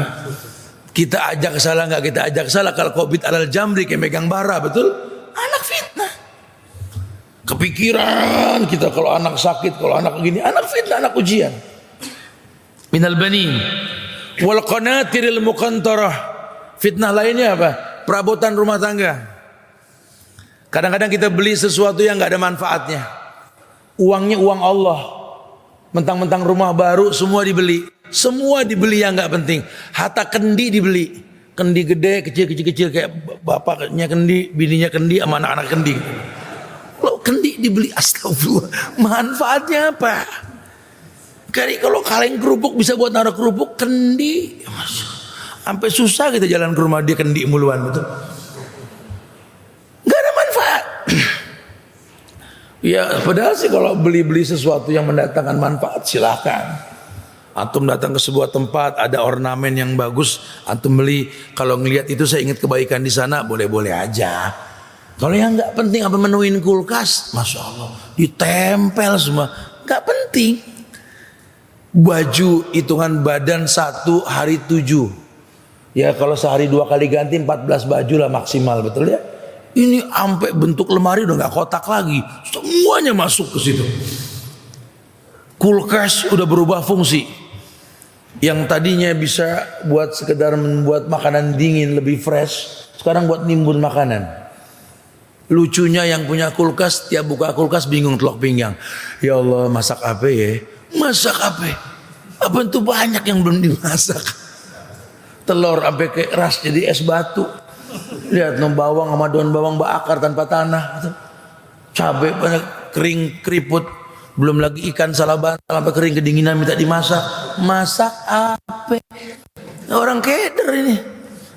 S1: Kita ajak salah nggak kita ajak salah, kalau COVID alal jamri kayak megang bara, betul? Anak fitnah. Kepikiran kita kalau anak sakit, kalau anak gini, anak fitnah, anak ujian. Minal banin wal qanatiril muqantarah. Fitnah lainnya apa? Perabotan rumah tangga. Kadang-kadang kita beli sesuatu yang nggak ada manfaatnya. Uangnya uang Allah. Mentang-mentang rumah baru semua dibeli. Semua dibeli yang nggak penting. Hatta kendi dibeli. Kendi gede, kecil kayak bapaknya kendi, bininya kendi, sama anak-anak kendi. Kalau kendi dibeli, astagfirullah, manfaatnya apa? Kalau kaleng kerupuk bisa buat naruh kerupuk, kendi, sampai susah kita jalan ke rumah dia kendi muluan, betul. Ya padahal sih kalau beli-beli sesuatu yang mendatangkan manfaat silakan. Antum datang ke sebuah tempat ada ornamen yang bagus, antum beli. Kalau ngelihat itu saya ingat kebaikan di sana, boleh-boleh aja. Kalau yang nggak penting apa menuin kulkas, masya Allah ditempel semua, nggak penting. Baju hitungan badan 1 hari 7. Ya kalau sehari 2 kali ganti 14 baju lah maksimal, betul ya. Ini sampai bentuk lemari udah nggak kotak lagi, semuanya masuk ke situ. Kulkas udah berubah fungsi. Yang tadinya bisa buat sekedar membuat makanan dingin lebih fresh, sekarang buat nimbun makanan. Lucunya yang punya kulkas, tiap buka kulkas bingung telok pinggang. Ya Allah, masak apa ya? Masak apa? Apa itu banyak yang belum dimasak? Telur sampai keras jadi es batu. Lihat no bawang sama daun bawang bakar tanpa tanah. Cabai banyak kering keriput. Belum lagi ikan salaban sampai kering kedinginan minta dimasak. Masak apa? Orang keder ini.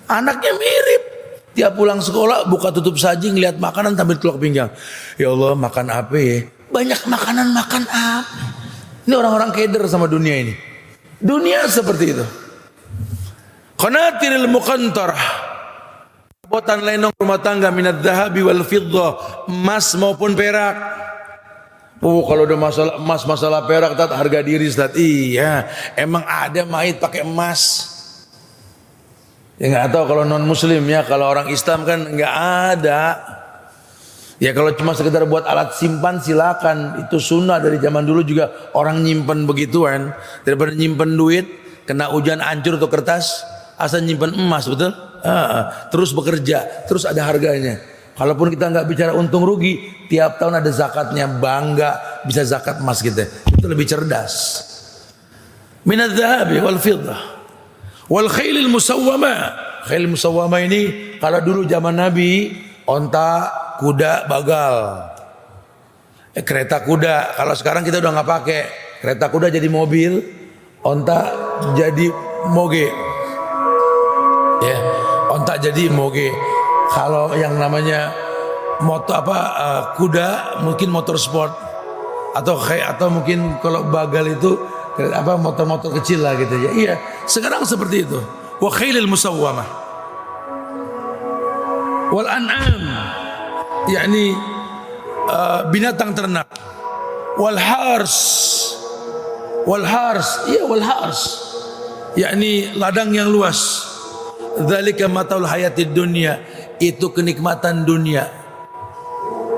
S1: Anaknya mirip. Tiap pulang sekolah buka tutup saji ngeliat makanan sambil telok pinggang. Ya Allah, makan apa ya? Banyak makanan makan apa? Ini orang-orang keder sama dunia ini. Dunia seperti itu. Qanatiril muqantarah, botan lenong rumah tangga minad dhahabi wal fiddah, emas maupun perak. Oh kalau udah masalah emas, masalah perak, tat harga diri, tat. Iya, emang ada mayit pakai emas. Ya nggak tahu kalau non muslim ya, kalau orang Islam kan nggak ada. Ya kalau cuma sekedar buat alat simpan silakan, itu sunnah dari zaman dulu juga orang nyimpen begituan. Daripada nyimpen duit kena hujan hancur tuh kertas, asal nyimpen emas, betul? Terus bekerja, terus ada harganya. Kalaupun kita nggak bicara untung rugi, tiap tahun ada zakatnya, bangga bisa zakat emas kita. Itu lebih cerdas. Minadz dzahabi wal fiddah wal khailil musawwama. Khail musawwama ini kalau dulu zaman Nabi onta, kuda, bagal, kereta kuda. Kalau sekarang kita udah nggak pakai. Kereta kuda jadi mobil, onta jadi moge. Ya, onta jadi moge. Kalau yang namanya motor kuda mungkin motor sport atau mungkin kalau bagal itu motor-motor kecil lah gitu ya. Iya, sekarang seperti itu. Wa khailil musawwamah wal an'am, yakni binatang ternak. Wal hars, yakni ladang yang luas. Dzalika mataul hayatid dunya, itu kenikmatan dunia.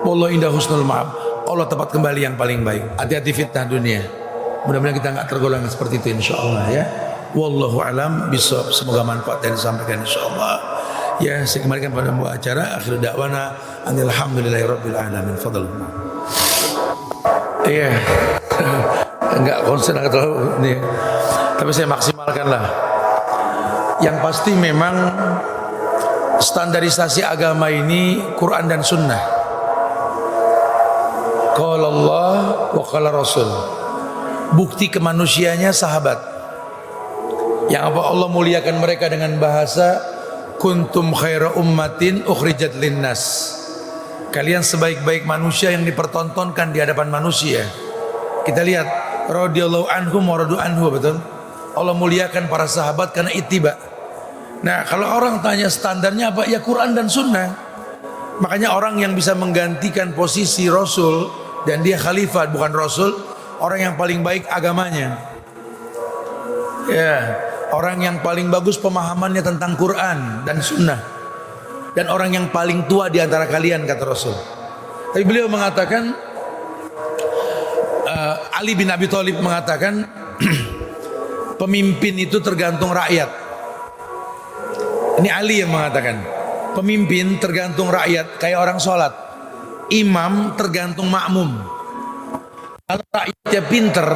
S1: Wallahu inda husnul ma'ab, Allah tempat kembali yang paling baik. Hati-hati fitnah dunia. Mudah-mudahan kita enggak tergolong seperti itu insyaallah ya. Wallahu alam bisawab. Semoga manfaat yang disampaikan insyaallah. Ya, saya kembalikan pada pembawa acara. Akhir da'wana alhamdulillahirabbil alamin. Fadhlan. Iya. Enggak konsen enggak terlalu ini. Tapi saya maksimalkan lah. Yang pasti memang standarisasi agama ini Quran dan Sunnah. Qala Allah wa qala Rasul. Bukti kemanusiaannya sahabat. Yang apa Allah muliakan mereka dengan bahasa kuntum khaira ummatin ukhrijat linnas. Kalian sebaik-baik manusia yang dipertontonkan di hadapan manusia. Kita lihat radhiyallahu anhum wa radu anhu, betul? Allah muliakan para sahabat karena ittiba. Nah, kalau orang tanya standarnya apa? Ya Quran dan Sunnah. Makanya orang yang bisa menggantikan posisi Rasul dan dia khalifah bukan Rasul, orang yang paling baik agamanya. Ya, orang yang paling bagus pemahamannya tentang Quran dan Sunnah. Dan orang yang paling tua di antara kalian, kata Rasul. Tapi beliau mengatakan, Ali bin Abi Thalib mengatakan, pemimpin itu tergantung rakyat. Ini Ali yang mengatakan, pemimpin tergantung rakyat, kayak orang sholat. Imam tergantung makmum. Kalau rakyatnya pinter,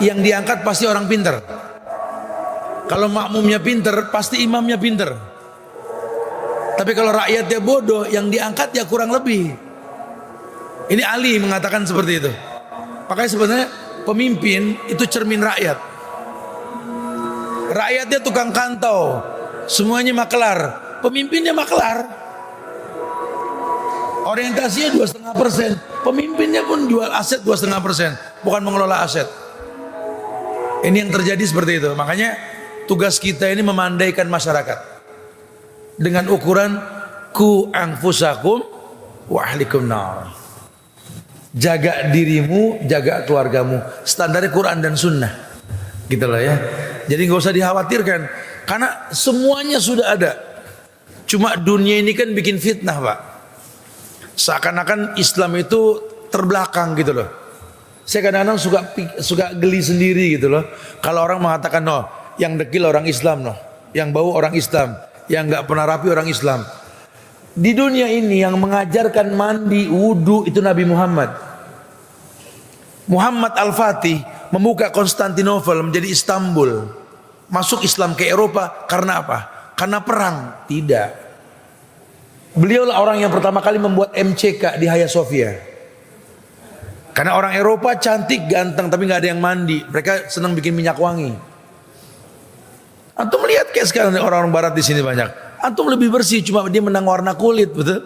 S1: yang diangkat pasti orang pinter. Kalau makmumnya pinter, pasti imamnya pinter. Tapi kalau rakyatnya bodoh, yang diangkat ya kurang lebih. Ini Ali mengatakan seperti itu. Makanya sebenarnya pemimpin itu cermin rakyat. Rakyatnya tukang kantau, semuanya maklar, pemimpinnya maklar. Orientasinya 2,5%, Pemimpinnya pun jual aset 2,5%, bukan mengelola aset. Ini yang terjadi seperti itu. Makanya tugas kita ini memandaikan masyarakat dengan ukuran ku anfusakum wa ahlikum nar. Jaga dirimu, jaga keluargamu. Standarnya Quran dan Sunnah, gitu lah ya. Jadi nggak usah dikhawatirkan, karena semuanya sudah ada. Cuma dunia ini kan bikin fitnah, Pak. Seakan-akan Islam itu terbelakang gitu loh. Saya kadang-kadang suka geli sendiri gitu loh. Kalau orang mengatakan, no, yang dekil orang Islam, no, yang bau orang Islam, yang nggak pernah rapi orang Islam. Di dunia ini yang mengajarkan mandi, wudu itu Nabi Muhammad. Muhammad Al-Fatih membuka Konstantinopel menjadi Istanbul. Masuk Islam ke Eropa karena apa? Karena perang? Tidak. Beliaulah orang yang pertama kali membuat MCK di Hagia Sophia. Karena orang Eropa cantik, ganteng, tapi nggak ada yang mandi. Mereka senang bikin minyak wangi. Antum lihat kayak sekarang orang-orang Barat di sini banyak. Antum lebih bersih, cuma dia menang warna kulit, betul?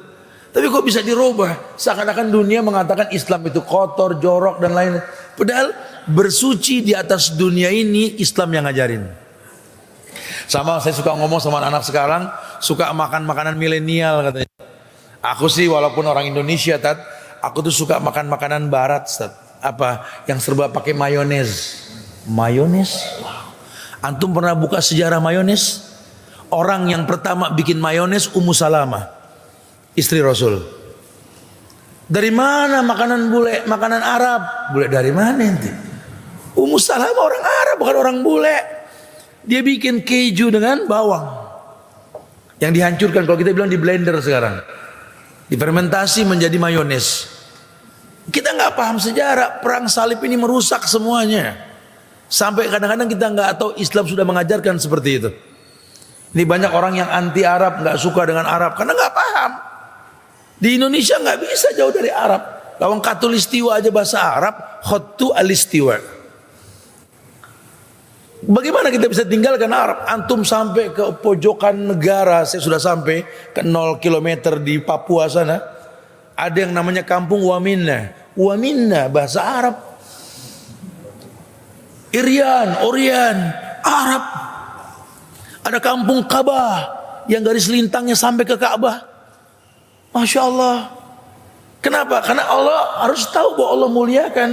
S1: Tapi kok bisa dirubah? Seakan-akan dunia mengatakan Islam itu kotor, jorok dan lain. Padahal bersuci di atas dunia ini Islam yang ngajarin. Sama saya suka ngomong sama anak sekarang, suka makan makanan milenial katanya. Aku sih walaupun orang Indonesia, Tat, aku tuh suka makan makanan barat, Tat. Apa? Yang serba pakai mayones. Mayones? Antum pernah buka sejarah mayones? Orang yang pertama bikin mayones Ummu Salamah, istri Rasul. Dari mana makanan bule? Makanan Arab. Bule dari mana nanti? Ummu Salamah orang Arab, bukan orang bule. Dia bikin keju dengan bawang yang dihancurkan, kalau kita bilang di blender sekarang, difermentasi menjadi mayones. Kita nggak paham sejarah. Perang salib ini merusak semuanya. Sampai kadang-kadang kita nggak tahu Islam sudah mengajarkan seperti itu. Ini banyak orang yang anti Arab, nggak suka dengan Arab karena nggak paham. Di Indonesia nggak bisa jauh dari Arab. Lawang Katulistiwa aja bahasa Arab, Khottu Alistiwa. Bagaimana kita bisa tinggalkan Arab? Antum sampai ke pojokan negara, saya sudah sampai ke 0 km di Papua sana. Ada yang namanya kampung Waminna. Waminna bahasa Arab. Irian, Orian, Arab. Ada kampung Ka'bah yang garis lintangnya sampai ke Ka'bah. Masya Allah. Kenapa? Karena Allah harus tahu bahwa Allah muliakan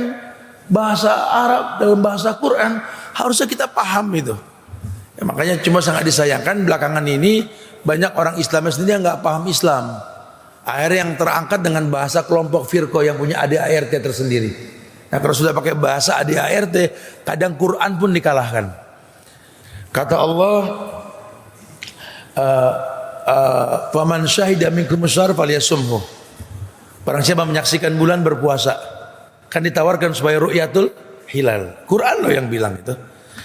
S1: bahasa Arab dalam bahasa Quran. Harusnya kita paham itu. Ya, makanya cuma sangat disayangkan belakangan ini banyak orang Islam sendiri yang nggak paham Islam. Akhirnya yang terangkat dengan bahasa kelompok firqah yang punya ADART tersendiri. Nah kalau sudah pakai bahasa ADART, kadang Quran pun dikalahkan. Kata Allah, faman syahida minkum syahra falyasumhu. Barang siapa menyaksikan bulan berpuasa, kan ditawarkan supaya ru'yatul hilal. Quran loh yang bilang itu.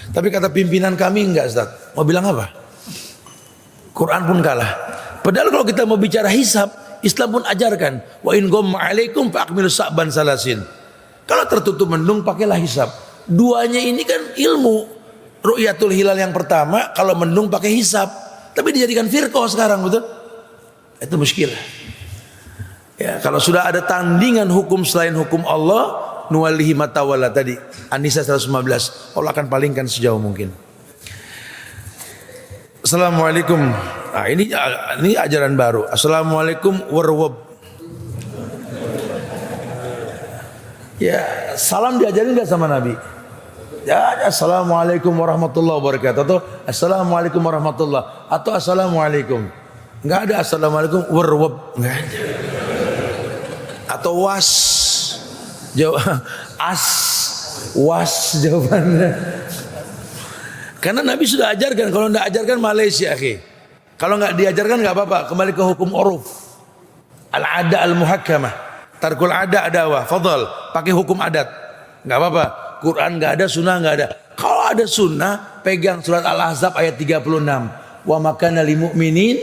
S1: Tapi kata pimpinan kami enggak, Ustaz. Mau bilang apa? Quran pun kalah. Padahal kalau kita mau bicara hisab, Islam pun ajarkan, wa in ghamma alaikum fa akmilu sa'ban salasin. Kalau tertutup mendung pakailah hisab. Duanya ini kan ilmu. Ru'yatul hilal yang pertama, kalau mendung pakai hisab. Tapi dijadikan firqah sekarang, betul? Itu muskilah. Ya, kalau sudah ada tandingan hukum selain hukum Allah, nuwallihi matawalla tadi, An-Nisa 115, Allah akan palingkan sejauh mungkin. Assalamualaikum. Nah, ini ajaran baru. Assalamualaikum warahmatullahi. Ya, salam diajarin enggak sama Nabi? Ya, assalamualaikum warahmatullahi wabarakatuh, atau assalamualaikum warahmatullah, atau assalamualaikum. Enggak ada assalamualaikum warahmatullahi, enggak ada. Atau was, jawab as, was jawabannya. Karena Nabi sudah ajarkan. Kalau enggak ajarkan Malaysia, akhi. Kalau enggak diajarkan enggak apa-apa, kembali ke hukum uruf. Al-ada al-muhakkamah. Tarkul ada adawah, fadhal, pakai hukum adat. Enggak apa-apa. Quran enggak ada, sunnah enggak ada. Kalau ada sunnah, pegang surat Al-Ahzab ayat 36. Wa makana lil mu'minin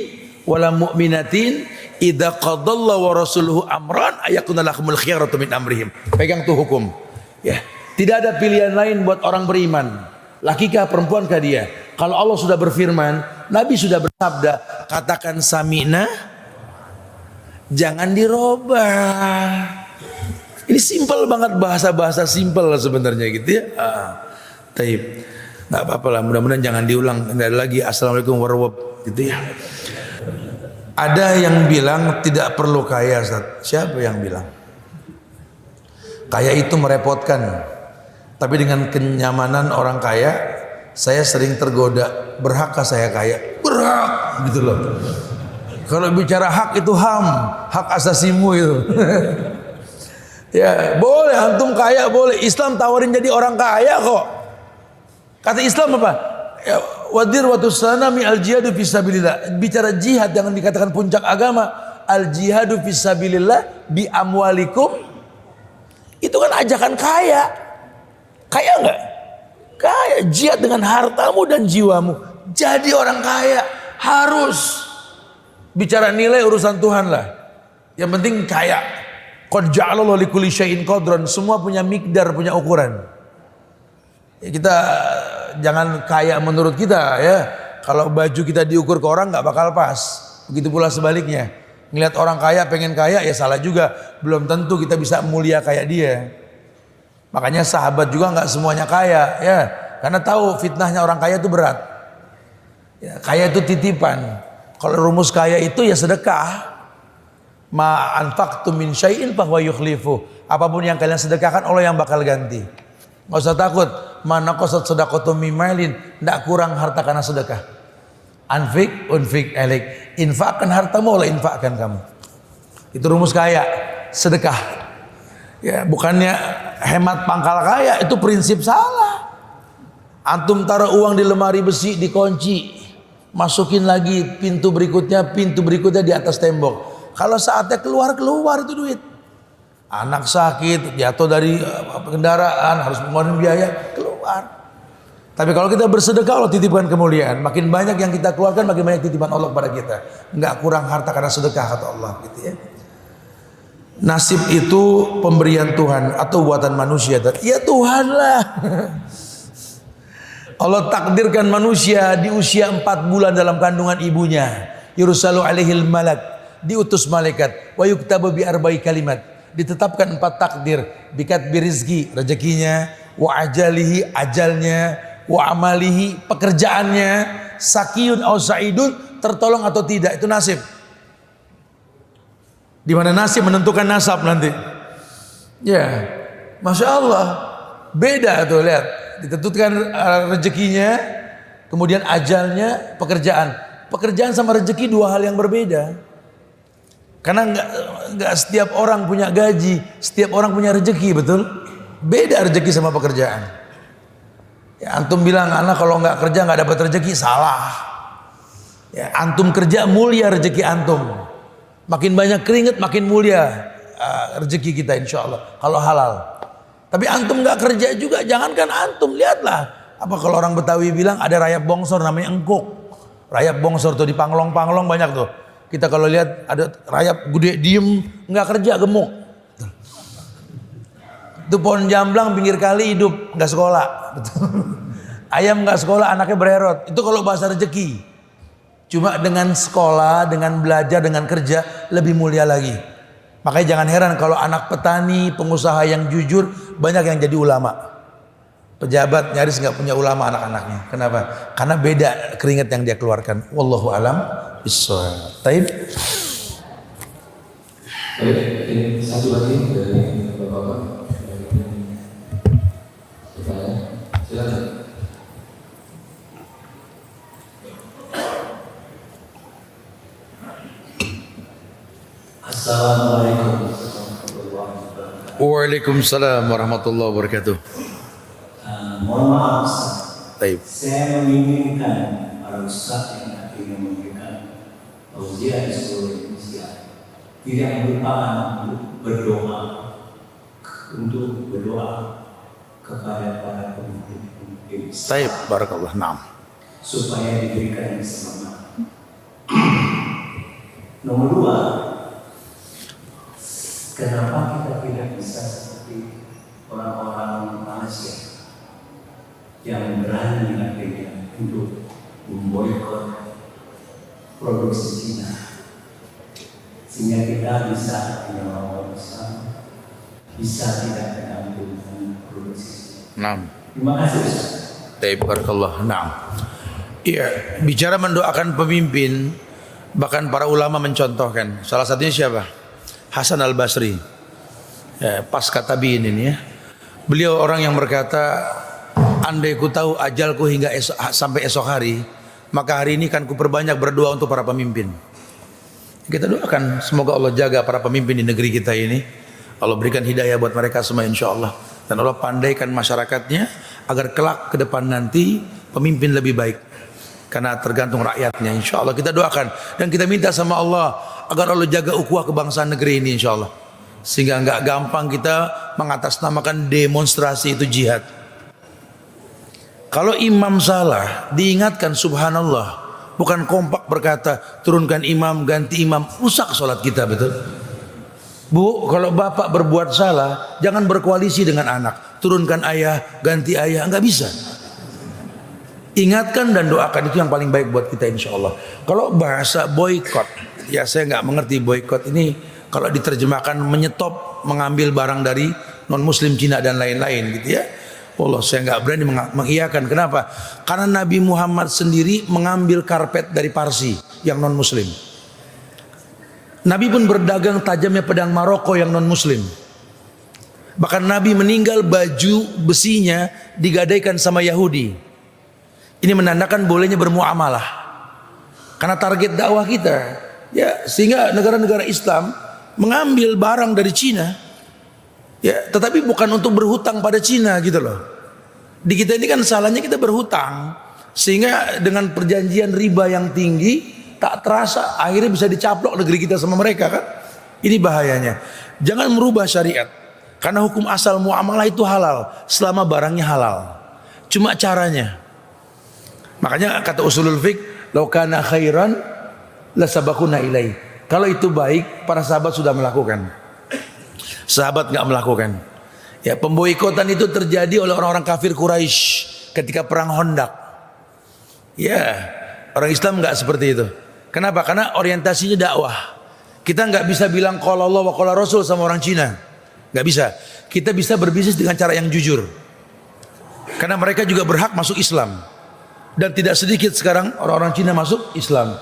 S1: wala mu'minatin idza qadallahu wa rasuluhu amran ayakuna lahumul khiyaratu min amrihim. Pegang tuh hukum. Ya, tidak ada pilihan lain buat orang beriman. Laki kah perempuan kah dia? Kalau Allah sudah berfirman, Nabi sudah bersabda, katakan sami'na, jangan dirubah. Ini simpel banget, bahasa-bahasa simpel sebenarnya gitu ya. Taib. Nggak apa-apa lah, mudah-mudahan jangan diulang. Nggak ada lagi assalamualaikum warahmatullahi wabarakatuh gitu ya. Ada yang bilang tidak perlu kaya, Ustaz. Siapa yang bilang? Kaya itu merepotkan. Tapi dengan kenyamanan orang kaya, saya sering tergoda. Berhakkah saya kaya? Berhak gitu loh. Kalau bicara hak itu hak asasimu itu. Ya, boleh antum kaya, boleh. Islam tawarin jadi orang kaya kok. Kata Islam apa? Ya, wadir watus sanami al jihadu fisabilillah. Bicara jihad jangan dikatakan puncak agama. Al jihadu fisabilillah bi amwalikum. Itu kan ajakan kaya. Kaya enggak? Kaya, jihad dengan hartamu dan jiwamu. Jadi orang kaya harus. Bicara nilai urusan Tuhan lah. Yang penting kaya. Qad ja'alallahu likulli syai'in qadran. Semua punya mikdar, punya ukuran. Ya, kita jangan kaya menurut kita ya. Kalau baju kita diukur ke orang nggak bakal pas. Begitu pula sebaliknya. Ngelihat orang kaya pengen kaya ya salah juga. Belum tentu kita bisa mulia kayak dia. Makanya sahabat juga nggak semuanya kaya ya. Karena tahu fitnahnya orang kaya itu berat. Ya, kaya itu titipan. Kalau rumus kaya itu ya sedekah. Ma anfaqtum min syai'in fahuwa yukhlifu. Apapun yang kalian sedekahkan Allah yang bakal ganti. Enggak usah takut. Mana qasat sadaqatu mimalin, enggak kurang harta karena sedekah. Unfik alik. Infakkan hartamu Allah infakkan kamu. Itu rumus kaya, sedekah. Ya, bukannya hemat pangkal kaya, itu prinsip salah. Antum taruh uang di lemari besi dikunci. Masukin lagi pintu berikutnya di atas tembok. Kalau saatnya keluar itu duit. Anak sakit, jatuh dari kendaraan, harus mengeluarkan biaya, keluar. Tapi kalau kita bersedekah Allah titipkan kemuliaan. Makin banyak yang kita keluarkan, makin banyak titipan Allah kepada kita. Enggak kurang harta karena sedekah kata Allah gitu ya. Nasib itu pemberian Tuhan atau buatan manusia? Ya Tuhan lah. Allah takdirkan manusia di usia 4 bulan dalam kandungan ibunya. Yursalu alaihil malak, diutus malaikat. Wa yuktabu bi arba'i kalimat, ditetapkan 4 takdir. Bikat birizki, rezekinya. Wa ajalihi, ajalnya. Wa amalihi, pekerjaannya. Sakiyun au sa'idun, tertolong atau tidak, itu nasib. Di mana nasib menentukan nasab nanti. Ya, Masya Allah. Beda tuh, lihat. Ditentukan rezekinya, kemudian ajalnya, pekerjaan. Pekerjaan sama rezeki 2 hal yang berbeda. Karena nggak setiap orang punya gaji, setiap orang punya rezeki, betul? Beda rezeki sama pekerjaan. Ya, antum bilang anak kalau nggak kerja nggak dapat rezeki, salah. Ya, antum kerja mulia rezeki antum. Makin banyak keringat makin mulia rezeki kita insya Allah kalau halal. Tapi antum nggak kerja juga, jangankan antum, lihatlah. Apa kalau orang Betawi bilang ada rayap bongsor namanya engkuk. Rayap bongsor tuh di panglong-panglong banyak tuh. Kita kalau lihat ada rayap gede diem nggak kerja gemuk. Itu pohon jamblang pinggir kali hidup nggak sekolah. Ayam nggak sekolah anaknya bererot. Itu kalau bahasa rezeki. Cuma dengan sekolah, dengan belajar, dengan kerja lebih mulia lagi. Makanya jangan heran kalau anak petani, pengusaha yang jujur banyak yang jadi ulama. Pejabat nyaris nggak punya ulama anak-anaknya. Kenapa? Karena beda keringat yang dia keluarkan. Wallahu alam bishawab. Taib.
S2: Ini satu lagi dari Bapak-bapak. Silakan. Assalamualaikum warahmatullahi wabarakatuh.
S1: Waalaikumsalam warahmatullahi wabarakatuh.
S2: Mohon maaf,
S1: Taib.
S2: saya menginginkan para ustaz yang akhirnya memberikan tausiah di seluruh Indonesia tidak melupakan untuk berdoa kepada para pemimpin
S1: Taib, barakallah. Naam.
S2: supaya diberikan semangat. Nomor 2, kenapa kita tidak bisa seperti orang-orang Malaysia yang berani akhirnya untuk memboikot produksi Cina, sehingga kita bisa menyelamatkan bersama bisa tidak tergantung dengan produksi.
S1: Nah.
S2: Terima kasih Ustaz.
S1: Barakallah. Nah. Iya, bicara mendoakan pemimpin, bahkan para ulama mencontohkan. Salah satunya siapa? Hasan Al-Basri. Ya, pas kata ini ya. Beliau orang yang berkata, andai ku tahu ajalku hingga sampai esok hari, maka hari ini kan ku perbanyak berdoa untuk para pemimpin. Kita doakan semoga Allah jaga para pemimpin di negeri kita ini. Allah berikan hidayah buat mereka semua insya Allah. Dan Allah pandaikan masyarakatnya agar kelak ke depan nanti pemimpin lebih baik. Karena tergantung rakyatnya insya Allah. Kita doakan dan kita minta sama Allah agar Allah jaga ukhuwah kebangsaan negeri ini insya Allah. Sehingga enggak gampang kita mengatasnamakan demonstrasi itu jihad. Kalau imam salah diingatkan subhanallah. Bukan kompak berkata turunkan imam ganti imam, rusak sholat kita, betul? Bu, kalau bapak berbuat salah jangan berkoalisi dengan anak, turunkan ayah ganti ayah, enggak bisa. Ingatkan dan doakan, itu yang paling baik buat kita insya Allah. Kalau bahasa boykot, ya saya nggak mengerti boykot ini. Kalau diterjemahkan menyetop, mengambil barang dari non muslim Cina dan lain-lain gitu ya. Allah, saya nggak berani mengiyakan. Kenapa? Karena Nabi Muhammad sendiri mengambil karpet dari Parsi yang non muslim. Nabi pun berdagang tajamnya pedang Maroko yang non muslim. Bahkan Nabi meninggal baju besinya digadaikan sama Yahudi. Ini menandakan bolehnya bermuamalah. Karena target dakwah kita, ya, sehingga negara-negara Islam mengambil barang dari Cina, ya, tetapi bukan untuk berhutang pada Cina gitu loh. Di kita ini kan salahnya kita berhutang, sehingga dengan perjanjian riba yang tinggi, tak terasa akhirnya bisa dicaplok negeri kita sama mereka kan. Ini bahayanya. Jangan merubah syariat, karena hukum asal muamalah itu halal selama barangnya halal. Cuma caranya. Makanya kata usulul fiqh, law kana khairan la sabaquna ilaih. Kalau itu baik, para sahabat sudah melakukan. Sahabat nggak melakukan. Ya, pemboikotan itu terjadi oleh orang-orang kafir Quraisy ketika perang Khandaq. Ya, orang Islam nggak seperti itu. Kenapa? Karena orientasinya dakwah. Kita nggak bisa bilang qala Allah wa qala Rasul sama orang Cina. Nggak bisa. Kita bisa berbisnis dengan cara yang jujur. Karena mereka juga berhak masuk Islam. Dan tidak sedikit sekarang orang-orang Cina masuk Islam.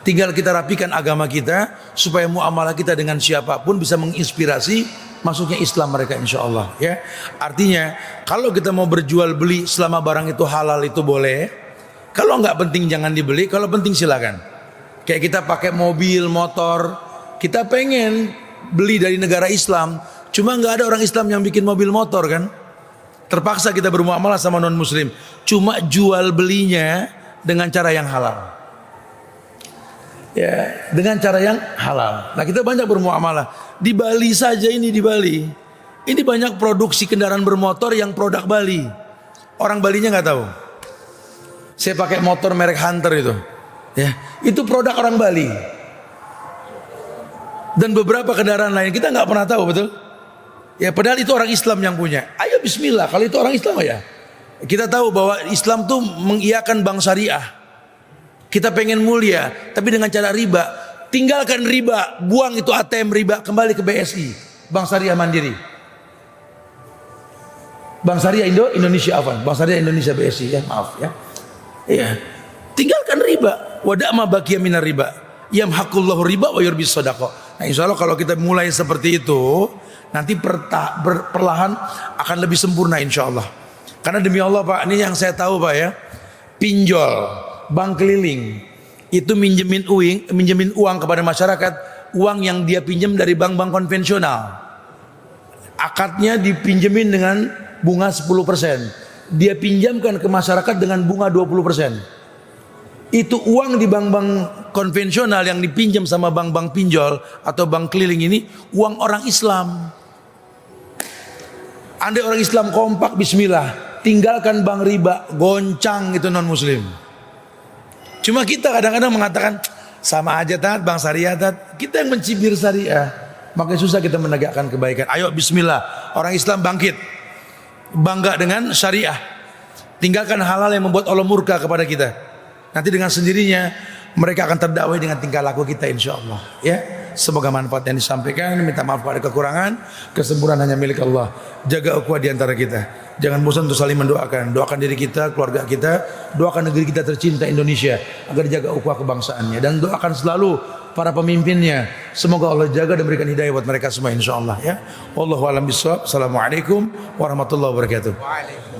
S1: Tinggal kita rapikan agama kita supaya muamalah kita dengan siapapun bisa menginspirasi masuknya Islam mereka insya Allah. Ya, artinya kalau kita mau berjual beli selama barang itu halal itu boleh. Kalau nggak penting jangan dibeli. Kalau penting silakan. Kayak kita pakai mobil, motor, kita pengen beli dari negara Islam, cuma nggak ada orang Islam yang bikin mobil motor kan. Terpaksa kita bermuamalah sama non muslim. Cuma jual belinya dengan cara yang halal. Ya, dengan cara yang halal. Nah, kita banyak bermuamalah. Di Bali saja ini di Bali. Ini banyak produksi kendaraan bermotor yang produk Bali. Orang Balinya nggak tahu. Saya pakai motor merek Hunter itu. Ya, itu produk orang Bali. Dan beberapa kendaraan lain kita nggak pernah tahu, betul? Ya, padahal itu orang Islam yang punya. Ayo bismillah, kalau itu orang Islam ya. Kita tahu bahwa Islam tuh mengiyakan bank syariah. Kita pengen mulia, tapi dengan cara riba. Tinggalkan riba, buang itu ATM riba, kembali ke BSI, Bank Syariah Mandiri. Bank Syariah Indonesia apa? Bank Syariah Indonesia BSI ya, maaf ya. Iya. Tinggalkan riba. Wada' ma baqiya minar riba. Yamhaqullahu riba wa yurbis shadaqah. Nah, insyaallah kalau kita mulai seperti itu, nanti perlahan akan lebih sempurna insyaallah. Karena demi Allah Pak, ini yang saya tahu Pak ya, pinjol, bank keliling itu minjemin uang kepada masyarakat, uang yang dia pinjam dari bank-bank konvensional. Akadnya dipinjemin dengan bunga 10%. Dia pinjamkan ke masyarakat dengan bunga 20%. Itu uang di bank-bank konvensional yang dipinjam sama bank-bank pinjol atau bank keliling ini uang orang Islam. Andai orang Islam kompak, bismillah, tinggalkan bank riba, goncang itu non muslim. Cuma kita kadang-kadang mengatakan sama aja tat, bank syariah tat. Kita yang mencibir syariah, makanya susah kita menegakkan kebaikan. Ayo bismillah, orang Islam bangkit, bangga dengan syariah. Tinggalkan hal-hal yang membuat Allah murka kepada kita. Nanti dengan sendirinya mereka akan terdakwai dengan tingkah laku kita insya Allah. Ya, Semoga manfaat yang disampaikan. Minta maaf kalau ada kekurangan. Kesempurnaan hanya milik Allah. Jaga ukhuwah di antara kita. Jangan bosan untuk saling mendoakan. Doakan diri kita, keluarga kita. Doakan negeri kita tercinta Indonesia agar dijaga ukhuwah kebangsaannya. Dan doakan selalu para pemimpinnya. Semoga Allah jaga dan berikan hidayah buat mereka semua, insya Allah ya. Wallahu a'lam bishawab. Assalamualaikum warahmatullahi wabarakatuh.